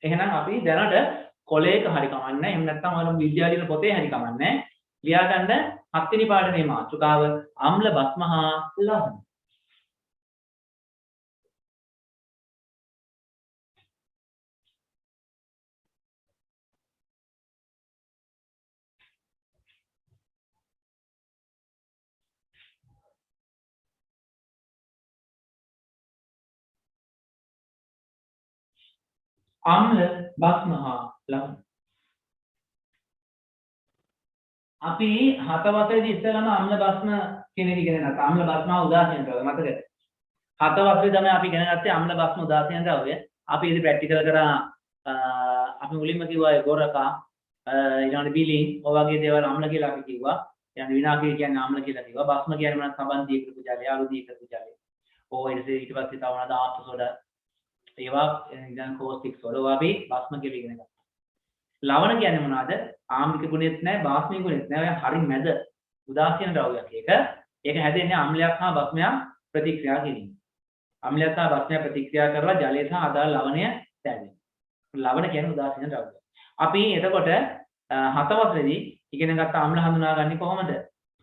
Speaker 1: එහෙනම් අපි දැනට කොලේක හරි කමන්නේ. එහෙම නැත්නම් ඔයාලා විද්‍යාලීය පොතේ හරි කමන්නේ. ලියා ගන්න 7 වෙනි පාඩමේ මාතෘකාව අම්ල බස්ම හා ලවණ. අම්ල බස්ම හා ලවණ. අපි 7 වසරේදී ඉස්සෙල්ලාම අම්ල බස්ම කියන එක ඉගෙන ගත්තා. අම්ල බස්ම උදාසීන ද්‍රව්‍ය මතකද? 7 වසරේ තමයි අපි ඉගෙන ගත්තේ අම්ල බස්ම උදාසීන ද්‍රව්‍ය. අපි ඉතින් ප්‍රැක්ටිකල් කරා අපි මුලින්ම කිව්වා ඒ ගොරකා ඊළඟට බිලින් ඔය වගේ දේවල් අම්ල කියලා අපි කිව්වා. ඊළඟ විනාශය කියන්නේ අම්ල කියලා කිව්වා. බස්ම කියන්නේ මොනවද? සම්බන්ධී කරපු ජලය, අලුදී කරපු ජලය. ඊට පස්සේ තව මොනවද? ආප්ත සෝඩා ඒවා ඉතින් කෝස්ටික් සෝඩා අපි බස්ම කියලා ඉගෙන ගත්තා. ලවණ කියන්නේ මොනවද? ආම්ලික ගුණෙත් නැහැ, බාස්මික ගුණෙත් නැහැ. ඔය හරිය මැද උදාසීන ද්‍රව්‍යයක්. ඒක හැදෙන්නේ අම්ලයක් හා බස්මයක් ප්‍රතික්‍රියා කිරීම. අම්ලයක් හා බස්මයක් ප්‍රතික්‍රියා කරලා ජලය සහ අදාළ ලවණය දැනෙනවා. ලවණ කියන්නේ උදාසීන ද්‍රව්‍ය. අපි එතකොට 7 වසරේදී ඉගෙන ගත්ත අම්ල හඳුනාගන්නේ කොහොමද?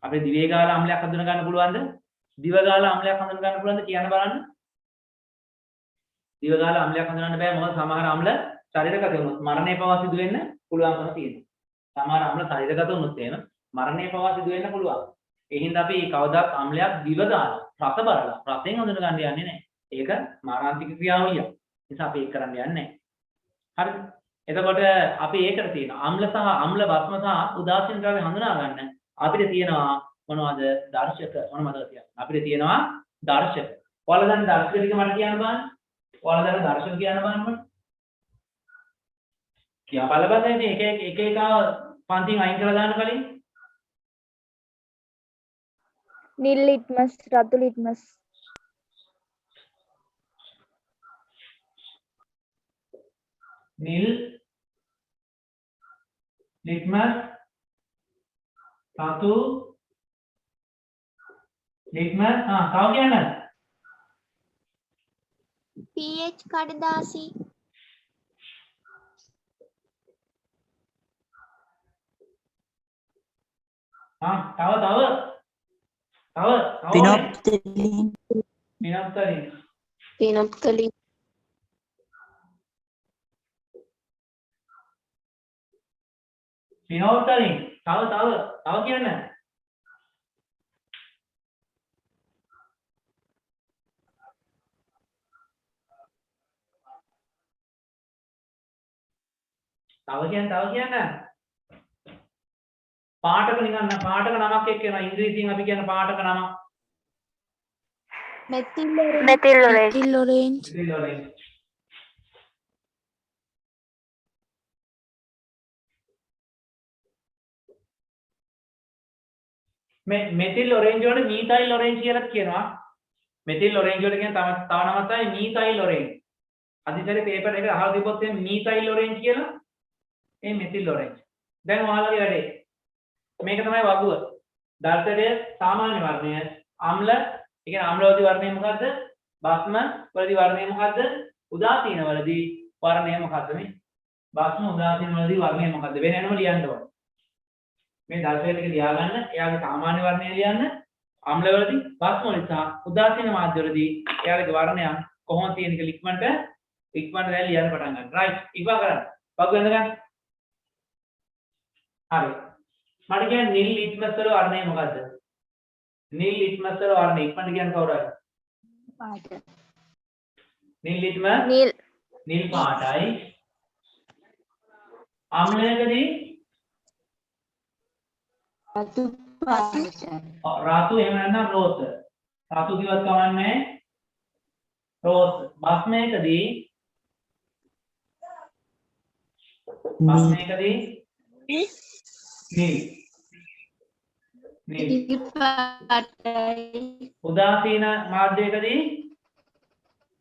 Speaker 1: අපේ දිවේ ගාලා අම්ලයක් හඳුනා ගන්න පුළුවන්ද? දිව ගාලා අම්ලයක් හඳුනා ගන්න පුළුවන්ද කියන්න බලන්න. දිව ගාලා අම්ලයක් හඳුනන්න බෑ. මොකද සමහර අම්ල ශරීරගත වුණොත් මරණය පවා සිදු වෙන්න පුළුවන්කම තියෙනවා. සමහර අම්ල ශරීරගත වුණොත් එහෙම මරණය පවා සිදු වෙන්න පුළුවන්. ඒ හින්දා අපි කවදාත් අම්ලයක් දිව දාලා රස බලලා රසෙන් හඳුන ගන්න යන්නේ නැහැ. ඒක මාරාන්තික ක්‍රියාවලියක්. නිසා අපි ඒක කරන්න යන්නේ නැහැ. හරිද? එතකොට අපි ඒකට තියෙනවා අම්ල සහ අම්ල භස්ම සහ උදාසීන ද්‍රව්‍ය හඳුනා ගන්න අපිට තියෙනවා මොනවද දර්ශක මොනවද කියන්නේ අපිට තියෙනවා දර්ශක. ඔයාලා දැන් දර්ශක ටික මට කියන්න බලන්න. ඔයාලා දැන් දර්ශක කියන්න බලන්න මට. කියා බලපන් ඉතින් එක එක පන්තියෙන් අයින් කරලා දාන්න කලින්.
Speaker 8: නිල් ලිට්මස් රතු ලිට්මස්
Speaker 1: නිල් ලිට්මස් රතු ලිට්මස් තව කියන්න
Speaker 7: pH කඩදාසි
Speaker 1: තව
Speaker 2: පිනොප්තලින්
Speaker 1: පිනොප්තලින්
Speaker 4: පිනොප්තලින්
Speaker 1: පිනොප්තලින් තව කියන්න තව කියන්න පාඨක නිකන් පාඨක නමක් එක්ක එනවා ඉංග්‍රීසියෙන් අපි කියන පාඨක නම
Speaker 8: මෙතිල් ඔරෙන්ජ්
Speaker 1: මෙතිල් ඔරෙන්ජ් වලට මීතයිල් ඔරෙන්ජ් කියලා කියනවා මෙතිල් ඔරෙන්ජ් වලට කියන තව නමක් තමයි මීතයිල් ඔරෙන්ජ් අදිසරේ පේපර් එක අහලා තිබ්බොත් එන්නේ මීතයිල් ඔරෙන්ජ් කියලා මේ මෙතිල් ඔරෙන්ජ් දැන් ඔයාලගේ වැඩේ මේක තමයි වගුව දර්ශකයේ සාමාන්‍ය වර්ණය අම්ල ඒ කියන්නේ අම්ලවලදී වර්ණය මොකද්ද භස්ම වලදී වර්ණය මොකද්ද උදාසීන වලදී වර්ණය මොකද්ද මේ භස්ම උදාසීන වලදී වර්ණය මොකද්ද වෙන වෙනම ලියන්න ඕනේ මේ දර්ශකය ටික ලියා ගන්න එයාගේ සාමාන්‍ය වර්ණය ලියන්න අම්ල වලදී භස්ම වලදී සහ උදාසීන මාධ්‍ය වලදී එයාගේ වර්ණය කොහොමද තියෙන එක ඉක්මනට දැන් ලියන්න පටන් ගන්න රයිට් ඉක්මන කරන්න වගුව වෙනද ගන්න හරි මට කියන්නේ නිල් ලිට්මස් වල වර්ණය මොකද්ද? නිල් ලිට්මස් වල වර්ණය ඉක්මනට කියන්න කවුරු හරි?
Speaker 8: පාට
Speaker 1: නිල් ලිට්මස් නිල් පාටයි. අම්ලයකදී
Speaker 4: රතු පාටයි.
Speaker 1: රතු එහෙම නැත්නම් රෝස. රතු කිව්වත් කවන්නේ රෝස. භස්මයකදී නිල්
Speaker 4: පාටයි.
Speaker 1: උදාසීන මාධ්‍යයකදී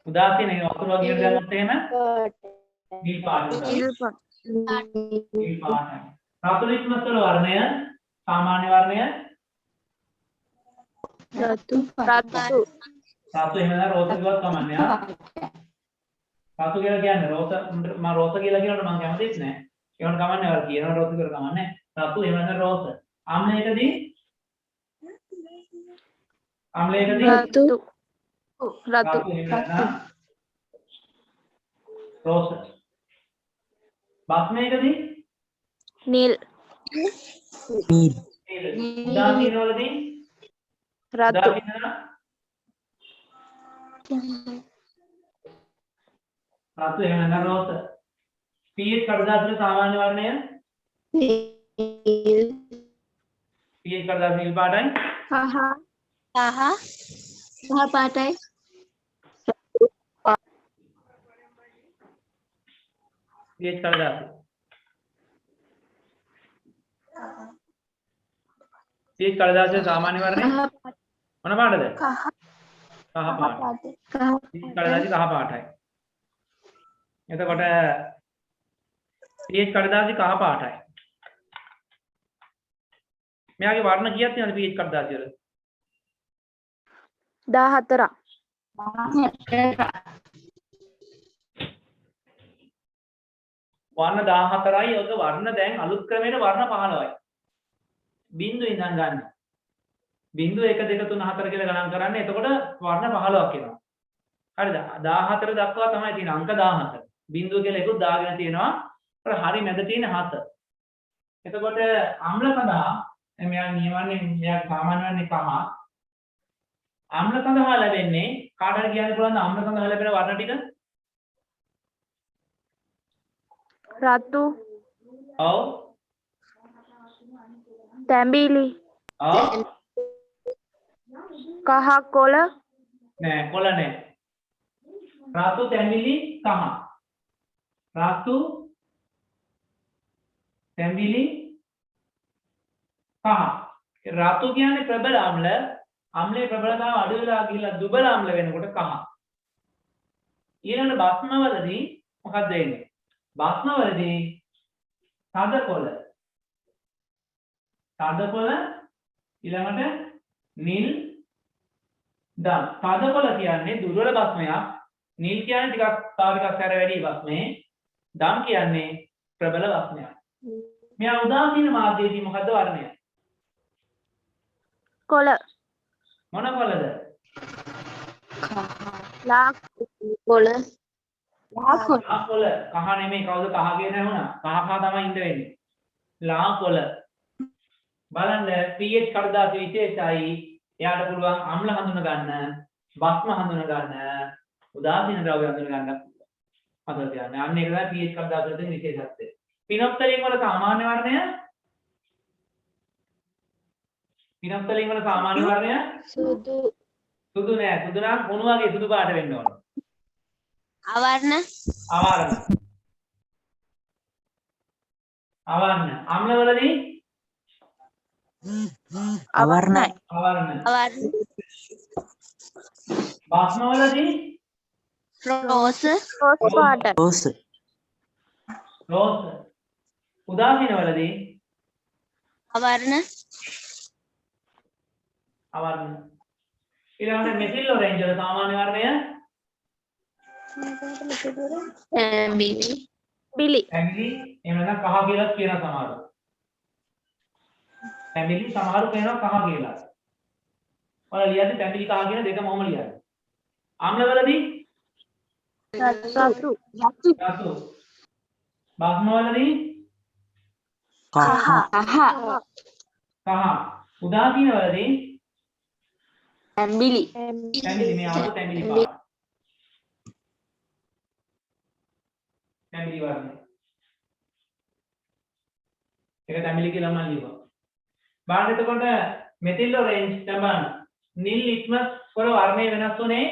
Speaker 1: උදාසීන වතුර වගේ දැම්මොත් එහෙම නිල් පාටයි. නිල් පාටයි. රතු ලිට්මස් වල වර්ණය සාමාන්‍ය වර්ණය
Speaker 8: රතු
Speaker 1: රතු එහෙම නැත්නම් රෝස කිව්වත් කමන්නේ ආ. රතු කියලා කියන්නේ රෝස මම රෝස කියලා කියනකොට මම කැමතිත් නෑ. ඒකට කමන්නේ වල කියනවා රෝස කියලා කමන්නේ. රතු එහෙම නැත්නම් රෝස. අම්ලයකදී
Speaker 8: රතු
Speaker 1: රෝස. භස්මයකදී
Speaker 8: නිල්
Speaker 1: උදාසීන වලදී
Speaker 8: රතු
Speaker 1: රතු එහෙම නැත්නම් රෝස. pH කඩදාසියේ සාමාන්‍ය වර්ණය pH කඩදාසිය නිල් පාටයි.
Speaker 4: කහ පාටයි.
Speaker 1: pH කඩදාසිය pH කඩදාසියේ සාමාන්‍ය වර්ණය මොන පාටද? කහ පාට. pH කඩදාසිය කහ පාටයි. එතකොට pH කඩදාසිය කහ පාටයි. මෙයාගේ වර්ණ කීයක් තියෙනවද pH කඩදාසිය වල?
Speaker 8: 14ක්
Speaker 1: වර්ණ 14යි. ඔක වර්ණ දැන් අලුත් ක්‍රමයට වර්ණ 15යි. බිංදු ඉඳන් ගන්න. බිංදු 1 2 3 4 කියලා ගණන් කරන්න. එතකොට වර්ණ 15ක් එනවා. හරිද? 14 දක්වා තමයි තියෙන අංක 14. බිංදුව කියලා එකක් දාගෙන තියෙනවා. අර හරි මැද තියෙන 7. එතකොට අම්ල සඳහා මෙයා නියමන්නේ මෙයා සාමාන්‍යයෙන් කහ. අම්ල සඳහා ලැබෙන්නේ කාටද කියන්න පුළුවන්ද අම්ල සඳහා ලැබෙන වර්ණ ටික?
Speaker 8: රතු
Speaker 1: ඔව්
Speaker 8: තැඹිලි
Speaker 1: ඔව්
Speaker 8: කහ කොළ
Speaker 1: නෑ කොළ නෑ රතු තැඹිලි කහ රතු තැඹිලි කහ රතු කියන්නේ ප්‍රබල අම්ල අම්ලයේ ප්‍රබලතාව අඩු වෙලා ගිහිල්ලා දුබල අම්ල වෙනකොට කහ ඊළඟ බස්මවලදී මොකක්ද වෙන්නේ බස්මවලදී තද කොළ ඊළඟට නිල් දම් තද කොළ කියන්නේ දුර්වල බස්මයක් නිල් කියන්නේ ටිකක් තව ටිකක් සැර වැඩි බස්මේ දම් කියන්නේ ප්‍රබල බස්මයක් මෙයා උදාසීන මාධ්‍යයේදී මොකද්ද වර්ණය
Speaker 8: කොළ
Speaker 1: මොන කොළද
Speaker 8: ලා
Speaker 4: කොළ
Speaker 1: ලා කොළ කහ නෙමෙයි කවුද කහ කියන ඇහුණා කහ තමයි ඉඳ වෙන්නේ ලා කොළ බලන්න pH කඩදාසි විශේෂයි එයාට පුළුවන් අම්ල හඳුන ගන්න බස්ම හඳුන ගන්න උදාසීන ද්‍රව්‍ය හඳුන ගන්න අතල තියන්නේ අන්න ඒක තමයි pH කඩදාසි වල තියෙන විශේෂත්වය පිනොක්තලින් වල සාමාන්‍ය වර්ණය සුදු නෑ සුදු නම් මොන වගේ සුදු පාට වෙන්න ඕන
Speaker 4: අවර්ණ
Speaker 1: අම්ලවලදී
Speaker 2: අවර්ණයි
Speaker 1: අවර්ණ
Speaker 4: අවර්ණ
Speaker 1: බස්මවලදී
Speaker 4: රෝස
Speaker 8: රෝස් පාට
Speaker 2: රෝස
Speaker 1: රෝස් උදාසීනවලදී
Speaker 4: අවර්ණ
Speaker 1: අවර්ණ ඊළඟට මෙතිල් ඔරෙන්ජ් වල සාමාන්‍ය වර්ණය
Speaker 4: තැඹිලි
Speaker 8: බිලි
Speaker 1: තැඹිලි එහෙම නැත්නම් කහ කියලා කියන සමහරව තැඹිලි සමහරව කියනවා කහ කියලා ඔයාලා ලියද්දි තැඹිලි කහ කියන දෙකම ඔහම ලියන්න ආම්ලවලදී
Speaker 8: රතු
Speaker 1: රතු බස්මවලදී
Speaker 2: කහ
Speaker 1: කහ උදාසීනවලදී
Speaker 4: තැඹිලි
Speaker 1: තැඹිලි මේ ආපු තැඹිලි පාට තැඹිලි වර්ණය ඒක තැඹිලි කියලා මම ලියුවා බලන්න එතකොට මෙතිල් ඔරෙන්ජ් තමයි නිල් ලිට්මස් වල වර්ණය වෙනස් වුනේ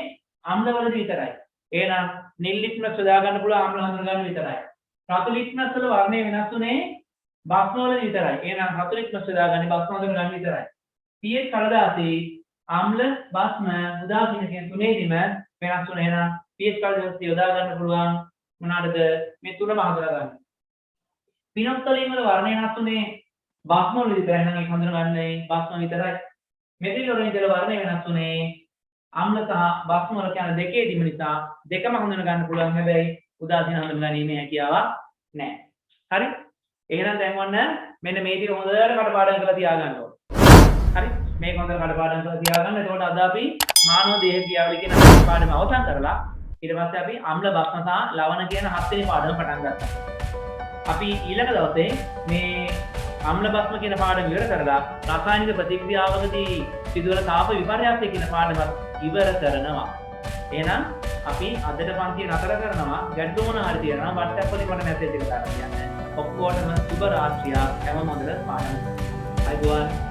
Speaker 1: අම්ලවලදී විතරයි එහෙනම් නිල් ලිට්මස් හදා ගන්න පුළුවන් අම්ල හඳුන ගන්න විතරයි රතු ලිට්මස් වල වර්ණය වෙනස් වුනේ බස්ම වල විතරයි එහෙනම් රතු ලිට්මස් හදා ගන්න බස්ම හඳුන ගන්න විතරයි pH කඩදාසි අම්ල බස්ම උදාසීන කියන තුනේදීම වෙනස් වුණ එහෙනම් pH කඩදාසි යොදා ගන්න පුළුවන් මොනවාටද මේ තුනම හඳුනා ගන්න. පිනොක්තලින් වල වර්ණය වෙනස් වුණේ බස්ම වල විතරයි නම් ඒක හඳුනගන්නේ බස්ම විතරයි. මෙතිල් ඔරෙන්ජ් වල වර්ණය වෙනස් වුණේ අම්ල සහ බස්ම වල කියන දෙකේදීම නිසා දෙකම හඳුනා ගන්න පුළුවන් හැබැයි උදාසීන හඳුනගැනීමේ හැකියාවක් නැහැ. හරි? එහෙනම් දැන් ඔන්න මෙන්න මේ ටික හොඳට කටපාඩම් කරලා තියාගන්න ඕනේ. හරි මේක හොඳට කඩපාඩම් කරලා තියාගන්න. එතකොට අද අපි මානව දේහ ක්‍රියාවලිය කියන පාඩම අවසන් කරලා ඊට පස්සේ අපි අම්ල බස්ම සහ ලවණ කියන හත් වෙනි පාඩම පටන් ගත්තා. අපි ඊළඟ දවසේ මේ අම්ල බස්ම කියන පාඩම ඉවර කරලා රසායනික ප්‍රතික්‍රියාවකදී සිදුවන තාප විපර්යාසය කියන පාඩමත් ඉවර කරනවා. එහෙනම් අපි අදට පන්තිය නතර කරනවා. ගැටලු මොන හරි තියෙනවා WhatsApp වලින් මට මැසේජ් එකක් දාන්න කියන්න. ඔක්කොටම සුබ රාත්‍රියක්. හැම මොහොතේ පාඩම්. අයිබෝන්